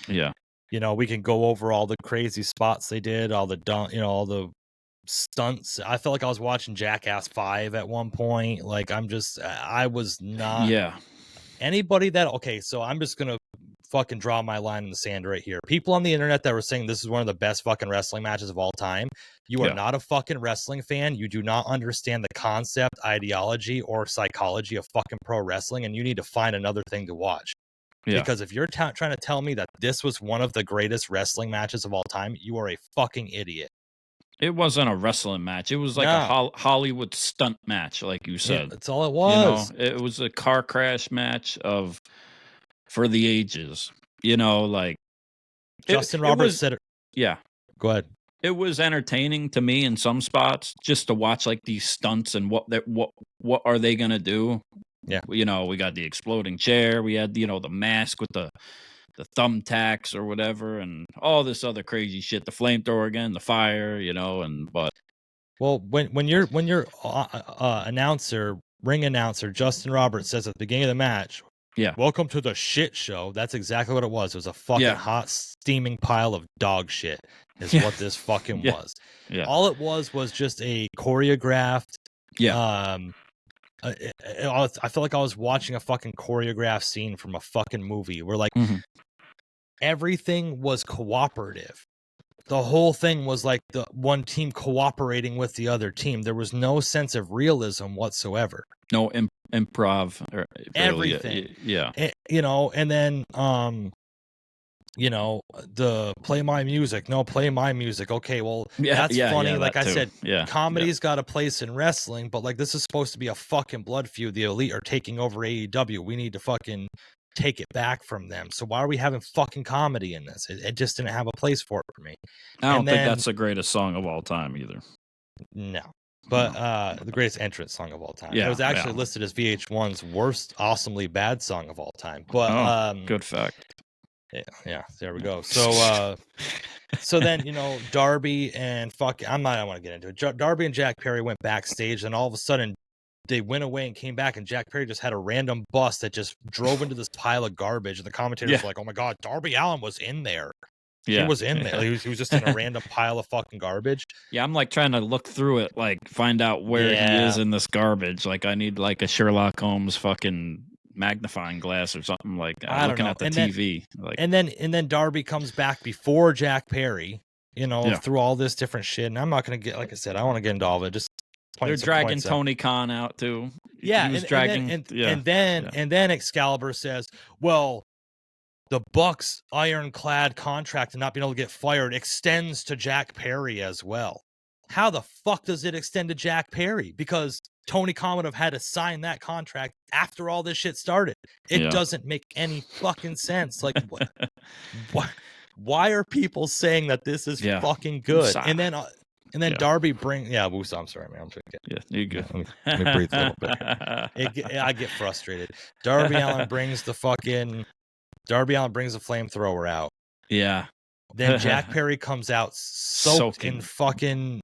S3: We can go over all the crazy spots they did, all the stunts. I felt like I was watching Jackass 5 at one point. Like I was not anybody that so I'm just gonna fucking draw my line in the sand right here. People on the internet that were saying this is one of the best fucking wrestling matches of all time, you are not a fucking wrestling fan. You do not understand the concept, ideology, or psychology of fucking pro wrestling, and you need to find another thing to watch. Because if you're trying to tell me that this was one of the greatest wrestling matches of all time, you are a fucking idiot.
S2: It wasn't a wrestling match. It was like a Hollywood stunt match, like you said.
S3: Yeah, that's all it was.
S2: It was a car crash match for the ages. Like
S3: Justin Roberts said it.
S2: Yeah.
S3: Go ahead.
S2: It was entertaining to me in some spots just to watch like these stunts and what are they gonna do.
S3: Yeah.
S2: We got the exploding chair. We had the mask with the thumbtacks or whatever, and all this other crazy shit. The flamethrower again, the fire,
S3: Well, when your ring announcer Justin Roberts says at the beginning of the match, welcome to the shit show. That's exactly what it was. It was a fucking hot steaming pile of dog shit. Is what this fucking was.
S2: Yeah.
S3: All it was just a choreographed. I felt like I was watching a fucking choreographed scene from a fucking movie where like everything was cooperative. The whole thing was like the one team cooperating with the other team. There was no sense of realism whatsoever.
S2: No improv or
S3: everything.
S2: Yeah.
S3: And then the play my music. No, play my music. Okay, well, that's funny. Like I said, comedy's got a place in wrestling, but like this is supposed to be a fucking blood feud. The Elite are taking over AEW. We need to fucking take it back from them. So why are we having fucking comedy in this? It just didn't have a place for it for me.
S2: I don't think that's the greatest song of all time either.
S3: No. But the greatest entrance song of all time. It was actually listed as VH1's worst awesomely bad song of all time. But
S2: good fact.
S3: Yeah, there we go. So so then Darby and I don't want to get into it. Darby and Jack Perry went backstage, and all of a sudden they went away and came back, and Jack Perry just had a random bus that just drove into this pile of garbage, and the commentators were like, "Oh my god, Darby Allin was in there." He was in there. He was just in a random pile of fucking garbage.
S2: Yeah, I'm like trying to look through it, like find out where he is in this garbage. Like I need like a Sherlock Holmes fucking magnifying glass or something, like looking at the TV.
S3: And then Darby comes back before Jack Perry, through all this different shit. And I'm not gonna get, like I said, I want to get into all of it. Just
S2: they're dragging Tony Khan out too.
S3: Yeah,
S2: he was dragging.
S3: And then Excalibur says, "Well, the Bucks' ironclad contract and not being able to get fired extends to Jack Perry as well." how the fuck does it extend to Jack Perry? Because Tony Khan would have had to sign that contract after all this shit started. It doesn't make any fucking sense. Like, what? Why are people saying that this is fucking good?
S2: Woosah.
S3: And then Darby Woosah. I'm sorry, man. I'm sorry.
S2: Yeah, you're good.
S3: Let me breathe a little bit. I get frustrated. Darby Allin brings the flamethrower out.
S2: Yeah.
S3: Then Jack Perry comes out soaked in fucking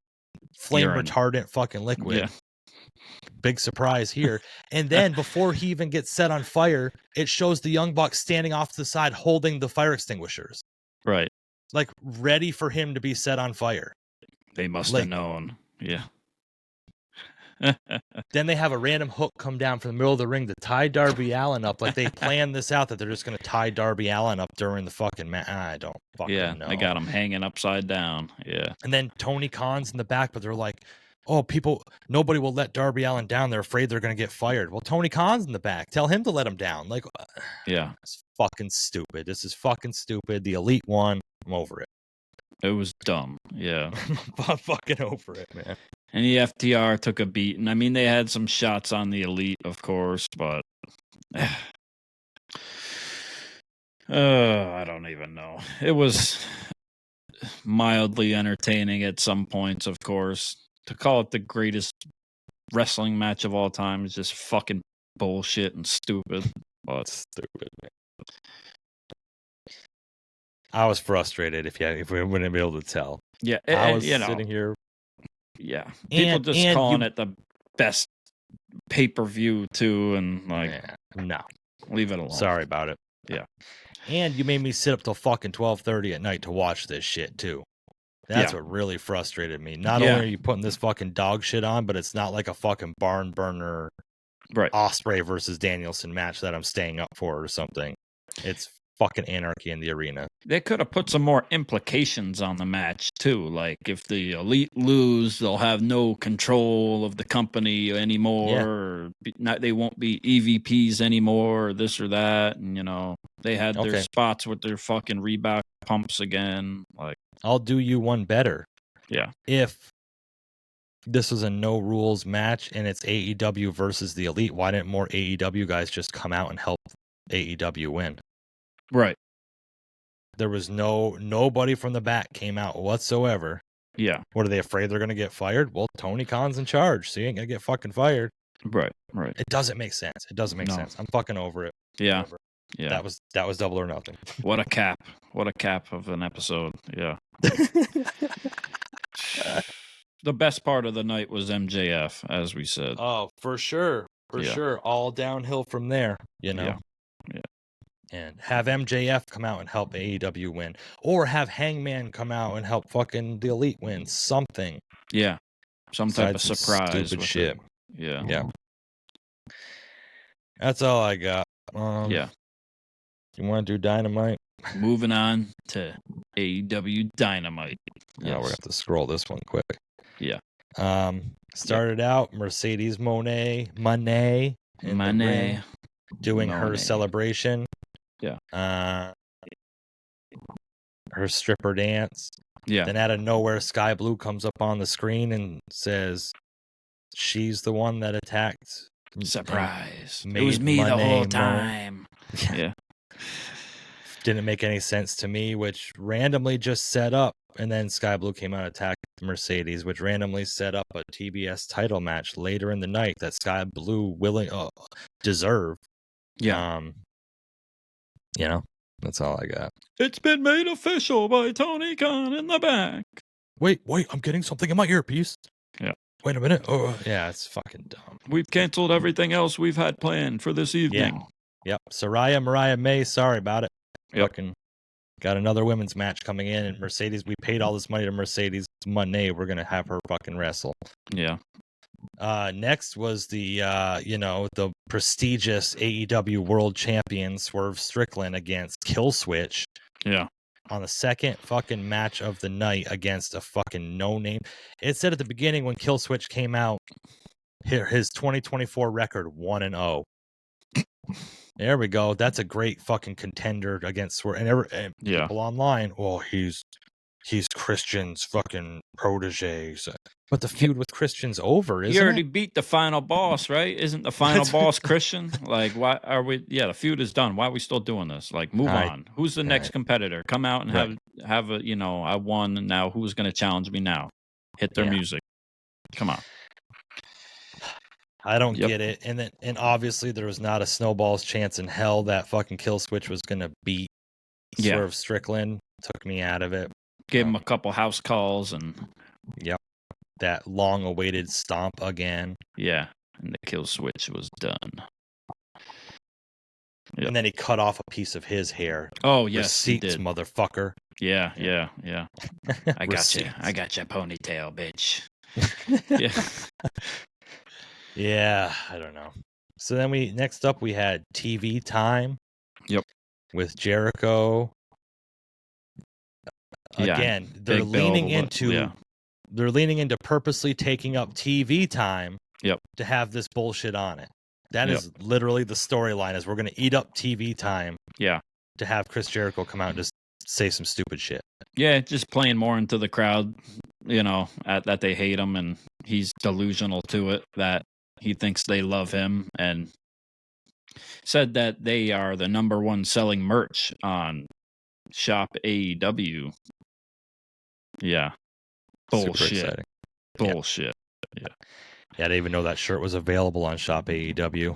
S3: flame retardant fucking liquid.
S2: Yeah.
S3: Big surprise here. And then before he even gets set on fire, it shows the Young Bucks standing off to the side holding the fire extinguishers.
S2: Right.
S3: Like ready for him to be set on fire.
S2: They must have known. Yeah.
S3: Then they have a random hook come down from the middle of the ring to tie Darby Allin up. Like they planned this out that they're just going to tie Darby Allin up during the fucking match. I don't fucking know.
S2: I got him hanging upside down. Yeah.
S3: And then Tony Khan's in the back, but they're like, oh, nobody will let Darby Allin down. They're afraid they're going to get fired. Well, Tony Khan's in the back. Tell him to let him down. Like,
S2: yeah.
S3: It's fucking stupid. This is fucking stupid. The Elite won. I'm over it.
S2: It was dumb. Yeah.
S3: I'm fucking over it, man.
S2: And the FTR took a beating. I mean, they had some shots on the Elite, of course, but I don't even know. It was mildly entertaining at some points, of course. To call it the greatest wrestling match of all time is just fucking bullshit and stupid. But
S3: stupid, man. I was frustrated if we wouldn't be able to tell.
S2: Yeah,
S3: I was sitting here.
S2: Yeah, people just calling it the best pay-per-view too, and like,
S3: no,
S2: leave it alone.
S3: Sorry about it.
S2: Yeah,
S3: and you made me sit up till fucking 12:30 at night to watch this shit too. That's what really frustrated me. Not only are you putting this fucking dog shit on, but it's not like a fucking barn burner, Ospreay versus Danielson match that I'm staying up for or something. It's fucking Anarchy in the arena.
S2: They could have put some more implications on the match too. Like if the Elite lose, they'll have no control of the company anymore. Or they won't be EVPs anymore, or this or that. And they had their spots with their fucking Reebok pumps again. Like,
S3: I'll do you one better.
S2: Yeah.
S3: If this was a no rules match and it's AEW versus the Elite, why didn't more AEW guys just come out and help AEW win?
S2: Right.
S3: There was nobody from the back came out whatsoever.
S2: Yeah.
S3: What, are they afraid they're going to get fired? Well, Tony Khan's in charge, so he ain't going to get fucking fired.
S2: Right.
S3: It doesn't make sense. It doesn't make sense. I'm fucking over it.
S2: Yeah. Yeah.
S3: That was Double or Nothing.
S2: What a cap. What a cap of an episode. Yeah. The best part of the night was MJF, as we said.
S3: Oh, for sure. For sure. All downhill from there, Yeah. And have MJF come out and help AEW win. Or have Hangman come out and help fucking the Elite win. Something.
S2: Yeah. Some type of surprise.
S3: Stupid shit.
S2: Yeah.
S3: Yeah. That's all I got.
S2: Yeah.
S3: You want to do Dynamite?
S2: Moving on to AEW Dynamite.
S3: Yeah, we're going to have to scroll this one quick.
S2: Yeah.
S3: Started out Mercedes Moné doing her celebration.
S2: Yeah.
S3: Her stripper dance.
S2: Yeah.
S3: Then out of nowhere, Sky Blue comes up on the screen and says she's the one that attacked.
S2: Surprise. It was me the whole time. Yeah.
S3: Didn't make any sense to me, which randomly just set up. And then Sky Blue came out and attacked Mercedes, which randomly set up a TBS title match later in the night that Sky Blue deserve.
S2: Yeah.
S3: That's all I got.
S2: It's been made official by Tony Khan in the back.
S3: Wait, I'm getting something in my earpiece.
S2: Yeah.
S3: Wait a minute. Oh, yeah, it's fucking dumb.
S2: We've canceled everything else we've had planned for this evening.
S3: Yep. Mariah May, sorry about it.
S2: Yep.
S3: Fucking got another women's match coming in, and Mercedes, we paid all this money to Mercedes Moné. We're going to have her fucking wrestle.
S2: Yeah.
S3: Next was the prestigious AEW World Champion Swerve Strickland against Killswitch.
S2: Yeah.
S3: On the second fucking match of the night against a fucking no-name. It said at the beginning when Killswitch came out, his 2024 record 1-0. There we go. That's a great fucking contender against Swerve. And people online, well, he's he's Christian's fucking protege. But the feud with Christian's over, isn't
S2: He already
S3: it?
S2: beat the final boss, right? Isn't the final boss Christian? Like, why are we? Yeah, the feud is done. Why are we still doing this? Like, move on. Who's the next competitor? Come out and have a, I won. And now who's going to challenge me now? Hit their music. Come on.
S3: I don't get it. And obviously there was not a snowball's chance in hell that fucking Kill Switch was going to beat Swerve Strickland. Took me out of it.
S2: Gave him a couple house calls and
S3: that long-awaited stomp again.
S2: Yeah, and the Kill Switch was done. Yep.
S3: And then he cut off a piece of his hair.
S2: Oh, yes,
S3: Receipts,
S2: he did.
S3: motherfucker.
S2: Yeah. I got you. I got your ponytail, bitch.
S3: Yeah, I don't know. So then next up we had TV time.
S2: Yep.
S3: With Jericho. Again, they're leaning into purposely taking up TV time to have this bullshit on it. That is literally the storyline, is we're going to eat up TV time to have Chris Jericho come out and just say some stupid shit.
S2: Yeah, just playing more into the crowd, that they hate him, and he's delusional to it, that he thinks they love him, and said that they are the #1 selling merch on Shop AEW. Yeah. Bullshit. Bullshit. Yeah.
S3: I didn't even know that shirt was available on Shop AEW.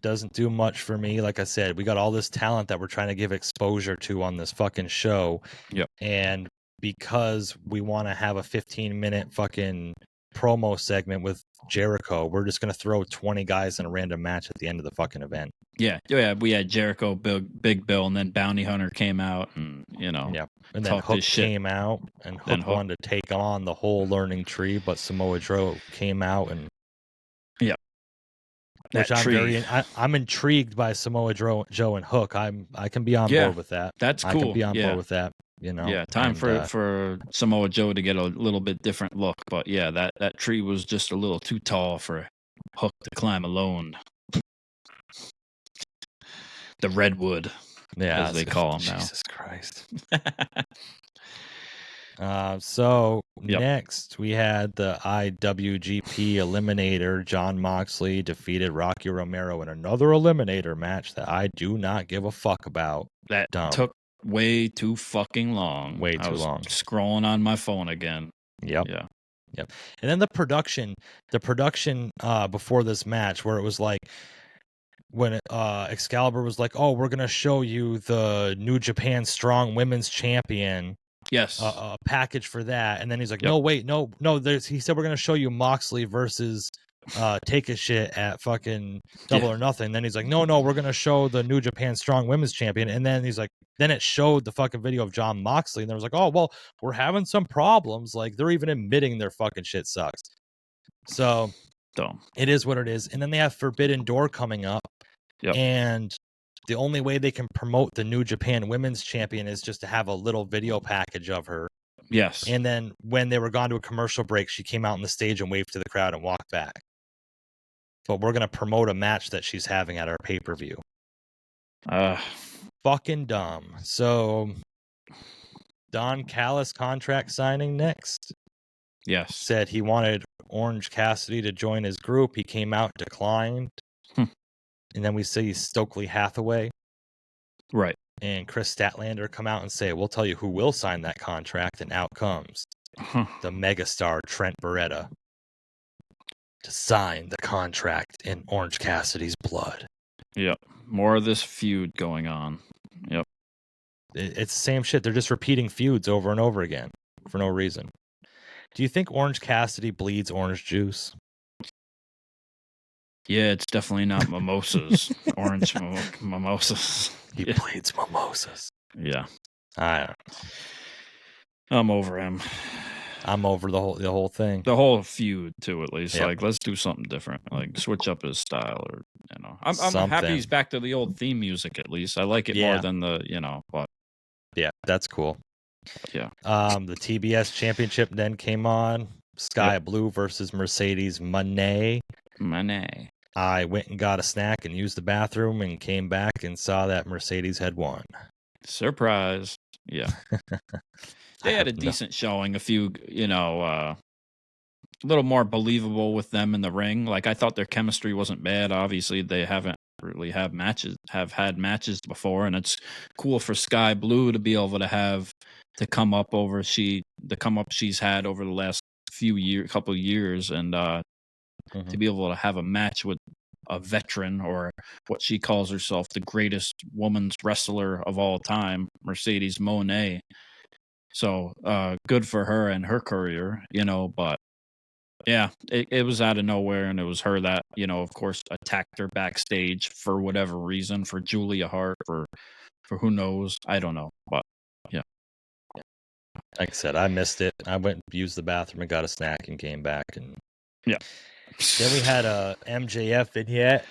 S3: Doesn't do much for me. Like I said, we got all this talent that we're trying to give exposure to on this fucking show.
S2: Yep.
S3: And because we want to have a 15-minute fucking promo segment with Jericho, we're just going to throw 20 guys in a random match at the end of the fucking event.
S2: Yeah. We had Jericho, Big Bill, and then Bounty Hunter came out, and
S3: and then Hook came out, and Hook wanted to take on the whole learning tree, but Samoa Joe came out, and which I'm intrigued by Samoa Joe and Hook. I can be on board with that.
S2: That's cool.
S3: I can be on board with that.
S2: Time for Samoa Joe to get a little bit different look, but that tree was just a little too tall for Hook to climb alone. The redwood, as they call him now.
S3: Jesus Christ. So next we had the IWGP Eliminator. Jon Moxley defeated Rocky Romero in another Eliminator match that I do not give a fuck about.
S2: That took way too fucking long.
S3: Way too long.
S2: Scrolling on my phone again.
S3: Yep. And then the production before this match, where it was like, when Excalibur was like, "Oh, we're gonna show you the New Japan Strong Women's Champion."
S2: Yes.
S3: A package for that, and then he's like, "No, wait, no." He said we're gonna show you Moxley versus Takeshita at fucking Double or Nothing. Then he's like, "No, we're gonna show the New Japan Strong Women's Champion." And then he's like, then it showed the fucking video of Jon Moxley, and there was like, "Oh, well, we're having some problems." Like, they're even admitting their fucking shit sucks. So
S2: dumb.
S3: It is what it is. And then they have Forbidden Door coming up. And the only way they can promote the New Japan Women's Champion is just to have a little video package of her.
S2: Yes.
S3: And then when they were gone to a commercial break, she came out on the stage and waved to the crowd and walked back. But we're going to promote a match that she's having at our pay-per-view. Fucking dumb. So, Don Callis contract signing next.
S2: Yes.
S3: Said he wanted Orange Cassidy to join his group. He came out, declined. And then we see Stokely Hathaway.
S2: Right.
S3: And Chris Statlander come out and say, "We'll tell you who will sign that contract." And out comes the megastar Trent Beretta to sign the contract in Orange Cassidy's blood.
S2: Yep. More of this feud going on. Yep.
S3: It's the same shit. They're just repeating feuds over and over again for no reason. Do you think Orange Cassidy bleeds orange juice?
S2: Yeah, it's definitely not mimosas. Orange mimosas.
S3: He bleeds mimosas.
S2: Yeah.
S3: I don't know. I'm
S2: over him.
S3: I'm over the whole thing.
S2: The whole feud too, at least. Yep. Like, let's do something different. Like, switch up his style, or I'm happy he's back to the old theme music. At least I like it more than the But
S3: yeah, that's cool.
S2: Yeah.
S3: The TBS Championship then came on. Sky Blue versus Mercedes Moné. I went and got a snack and used the bathroom and came back and saw that Mercedes had won.
S2: Surprise. Yeah. They had a decent showing. A few, a little more believable with them in the ring. Like, I thought their chemistry wasn't bad. Obviously, they haven't really had matches before, and it's cool for Sky Blue to be able to come up she's had over the last couple years, and to be able to have a match with a veteran, or what she calls herself, the greatest woman's wrestler of all time, Mercedes Moné. So good for her and her career, but yeah, it was out of nowhere, and it was her that, of course, attacked her backstage for whatever reason, for Julia Hart, for who knows, I don't know, but yeah.
S3: Like I said, I missed it. I went and used the bathroom and got a snack and came back, and
S2: yeah.
S3: Then we had a MJF vignette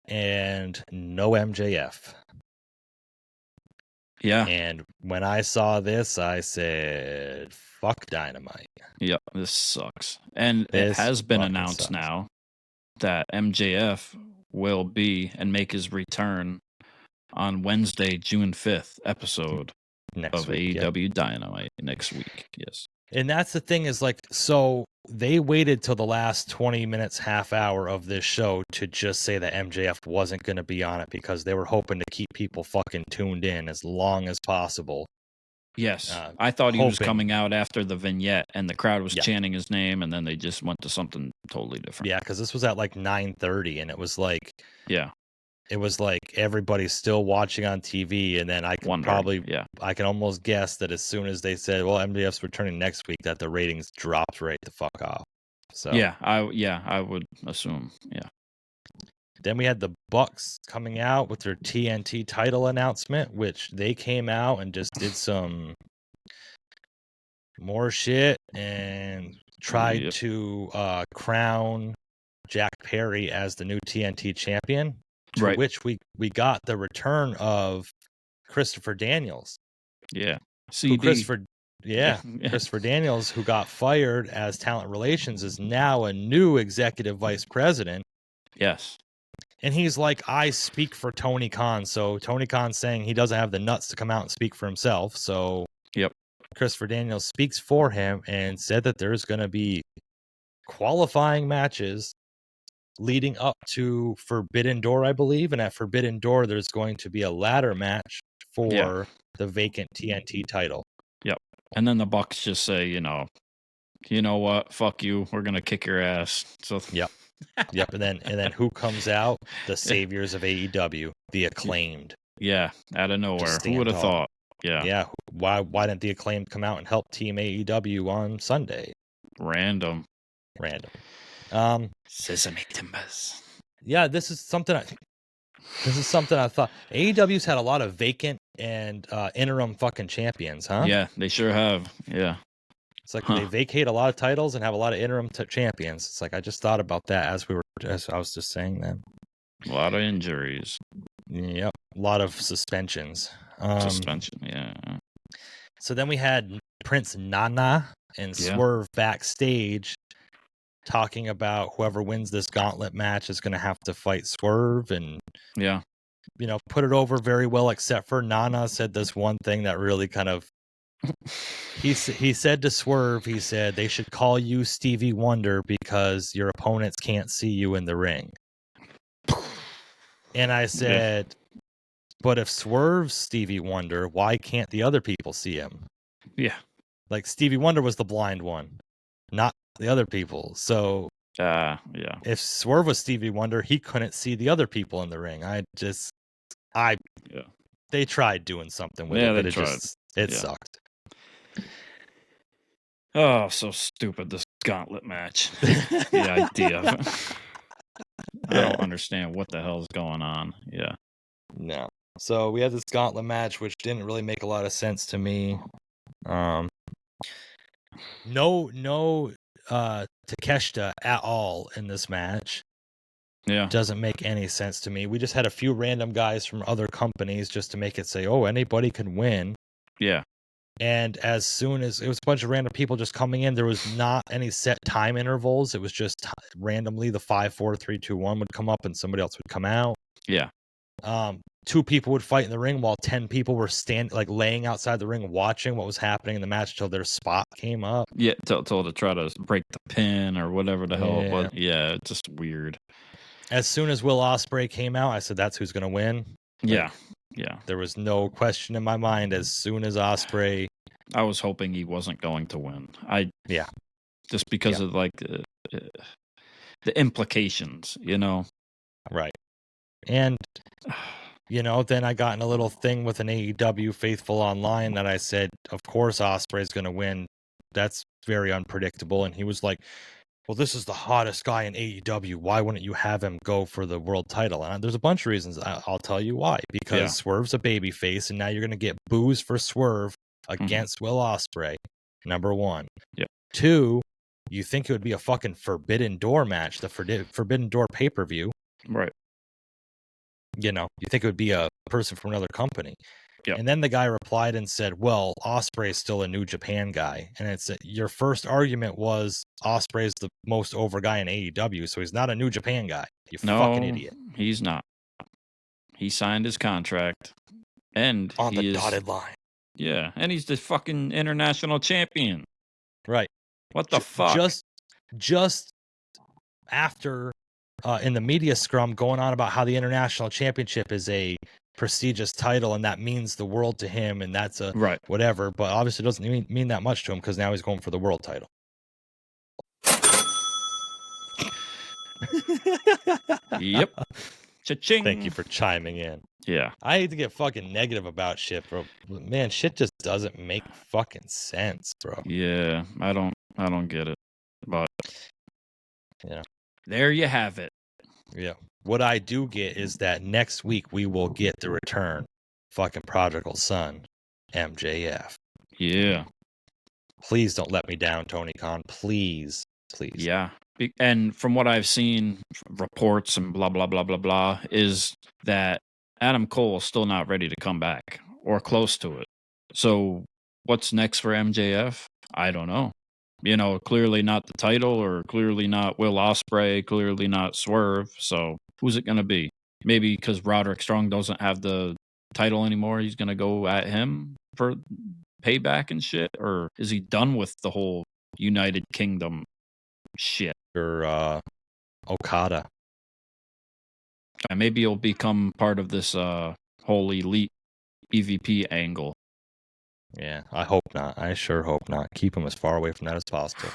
S3: and no MJF.
S2: Yeah.
S3: And when I saw this, I said, fuck Dynamite.
S2: Yep, this sucks. And it has been announced now that MJF will be and make his return on Wednesday, June 5th episode of AEW Dynamite next week. Yes.
S3: And that's the thing is, like, so they waited till the last 20 minutes, half hour of this show to just say that MJF wasn't going to be on it because they were hoping to keep people fucking tuned in as long as possible.
S2: Yes. I thought he was coming out after the vignette and the crowd was chanting his name, and then they just went to something totally different.
S3: Yeah, because this was at like 9:30, and it was like,
S2: yeah,
S3: it was like everybody's still watching on TV, and then I can I can almost guess that as soon as they said, well, MJF's returning next week, that the ratings dropped right the fuck off. So
S2: I would assume. Yeah.
S3: Then we had the Bucks coming out with their TNT title announcement, which they came out and just did some more shit and tried to crown Jack Perry as the new TNT champion. To which we got the return of Christopher Daniels.
S2: Yeah.
S3: Christopher Daniels, who got fired as talent relations, is now a new executive vice president.
S2: Yes.
S3: And he's like, I speak for Tony Khan. So Tony Khan's saying he doesn't have the nuts to come out and speak for himself. So Christopher Daniels speaks for him and said that there's going to be qualifying matches leading up to Forbidden Door, I believe. And at Forbidden Door, there's going to be a ladder match for the vacant TNT title.
S2: Yep. And then the Bucks just say, you know what? Fuck you. We're going to kick your ass. So
S3: Yep. And then who comes out? The saviors of AEW, the Acclaimed.
S2: Yeah, out of nowhere. Who would have thought? Yeah.
S3: Yeah. Why didn't the Acclaimed come out and help Team AEW on Sunday?
S2: Random.
S3: Sesame Timbers. Yeah, this is something I thought. AEW's had a lot of vacant and interim fucking champions, huh?
S2: Yeah, they sure have. Yeah.
S3: It's like they vacate a lot of titles and have a lot of interim champions. It's like I just thought about that as I was just saying that.
S2: A lot of injuries.
S3: Yep. A lot of suspensions.
S2: Yeah.
S3: So then we had Prince Nana and Swerve backstage talking about whoever wins this gauntlet match is going to have to fight Swerve, and put it over very well, except for Nana said this one thing that really kind of he said to Swerve, he said they should call you Stevie Wonder because your opponents can't see you in the ring. And I said, but if Swerve's Stevie Wonder, why can't the other people see him?
S2: Yeah.
S3: Like Stevie Wonder was the blind one, not the other people. So if Swerve was Stevie Wonder, he couldn't see the other people in the ring. They tried doing something with it, but it sucked.
S2: Oh, so stupid, this gauntlet match. The idea of it. I don't understand what the hell is going on. Yeah.
S3: No. So we had this gauntlet match, which didn't really make a lot of sense to me. No Takeshita at all in this match.
S2: Yeah.
S3: Doesn't make any sense to me. We just had a few random guys from other companies just to make it say, oh, anybody can win.
S2: Yeah.
S3: And as soon as it was a bunch of random people just coming in, there was not any set time intervals. It was just randomly the 5, 4, 3, 2, 1 would come up and somebody else would come out.
S2: Yeah.
S3: 2 people would fight in the ring while 10 people were laying outside the ring watching what was happening in the match till their spot came up.
S2: Yeah, till to try to break the pin or whatever the hell it was.
S3: Yeah.
S2: Yeah, it's just weird.
S3: As soon as Will Ospreay came out, I said, that's who's going to win.
S2: Yeah. Yeah.
S3: There was no question in my mind as soon as Ospreay.
S2: I was hoping he wasn't going to win.
S3: Yeah.
S2: Just because of like the implications, you know.
S3: Right. And then I got in a little thing with an AEW faithful online that I said, of course Ospreay's going to win. That's very unpredictable. And he was like, well, this is the hottest guy in AEW. Why wouldn't you have him go for the world title? And there's a bunch of reasons. I'll tell you why. Because Swerve's a babyface, and now you're going to get boos for Swerve against Will Ospreay. Number 1.
S2: Yep.
S3: 2, you think it would be a fucking Forbidden Door match, the Forbidden Door pay-per-view.
S2: Right.
S3: You think it would be a person from another company.
S2: Yep.
S3: And then the guy replied and said, well, Ospreay is still a New Japan guy. And it's your first argument was Ospreay is the most over guy in AEW, so he's not a New Japan guy. You fucking idiot.
S2: He's not. He signed his contract. And
S3: on the dotted line.
S2: Yeah, and he's the fucking international champion.
S3: Right.
S2: What the fuck?
S3: Just after in the media scrum going on about how the international championship is a prestigious title and that means the world to him and that's a whatever, but obviously doesn't mean that much to him because now he's going for the world title.
S2: Yep. Cha-ching.
S3: Thank you for chiming in.
S2: Yeah.
S3: I hate to get fucking negative about shit, bro. Man, shit just doesn't make fucking sense, bro.
S2: Yeah, I don't get it. But there you have it.
S3: Yeah. What I do get is that next week we will get the return. Fucking prodigal son, MJF.
S2: Yeah.
S3: Please don't let me down, Tony Khan. Please.
S2: Yeah. And from what I've seen, reports and blah, blah, blah, blah, blah, is that Adam Cole is still not ready to come back or close to it. So what's next for MJF? I don't know. Clearly not the title or clearly not Will Ospreay, clearly not Swerve. So who's it going to be? Maybe because Roderick Strong doesn't have the title anymore, he's going to go at him for payback and shit? Or is he done with the whole United Kingdom shit?
S3: Or Okada.
S2: And maybe he'll become part of this whole elite EVP angle.
S3: Yeah, I hope not. I sure hope not. Keep him as far away from that as possible.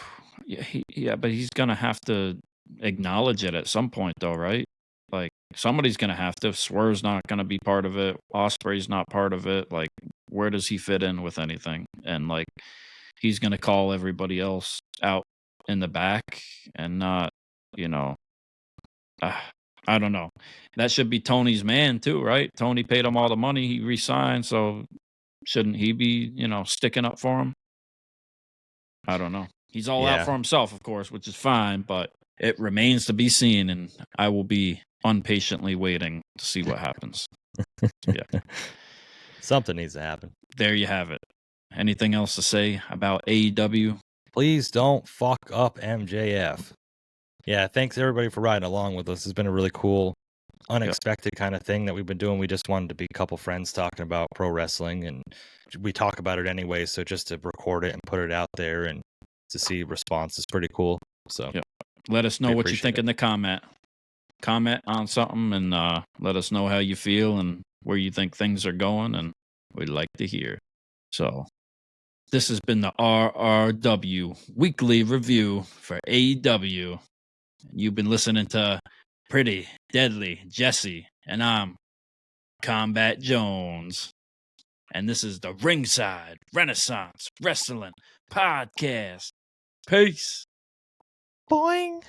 S2: Yeah, but he's going to have to acknowledge it at some point, though, right? Like, somebody's going to have to. Swerve's not going to be part of it. Ospreay's not part of it. Like, where does he fit in with anything? And, like, he's going to call everybody else out in the back and not, I don't know. That should be Tony's man, too, right? Tony paid him all the money. He re-signed, so shouldn't he be, sticking up for him? I don't know. He's all out for himself, of course, which is fine, but it remains to be seen, and I will be impatiently waiting to see what happens. Yeah.
S3: Something needs to happen.
S2: There you have it. Anything else to say about AEW?
S3: Please don't fuck up MJF. Yeah, thanks everybody for riding along with us. It's been a really cool, unexpected kind of thing that we've been doing. We just wanted to be a couple friends talking about pro wrestling, and we talk about it anyway, so just to record it and put it out there and to see response is pretty cool. So
S2: let us know what you think in the comment on something, and let us know how you feel and where you think things are going, and we'd like to hear. So this has been the RRW Weekly Review for AEW. You've been listening to Pretty Deadly Jesse, and I'm Combat Jones. And this is the Ringside Renaissance Wrestling Podcast. Peace.
S3: Boing.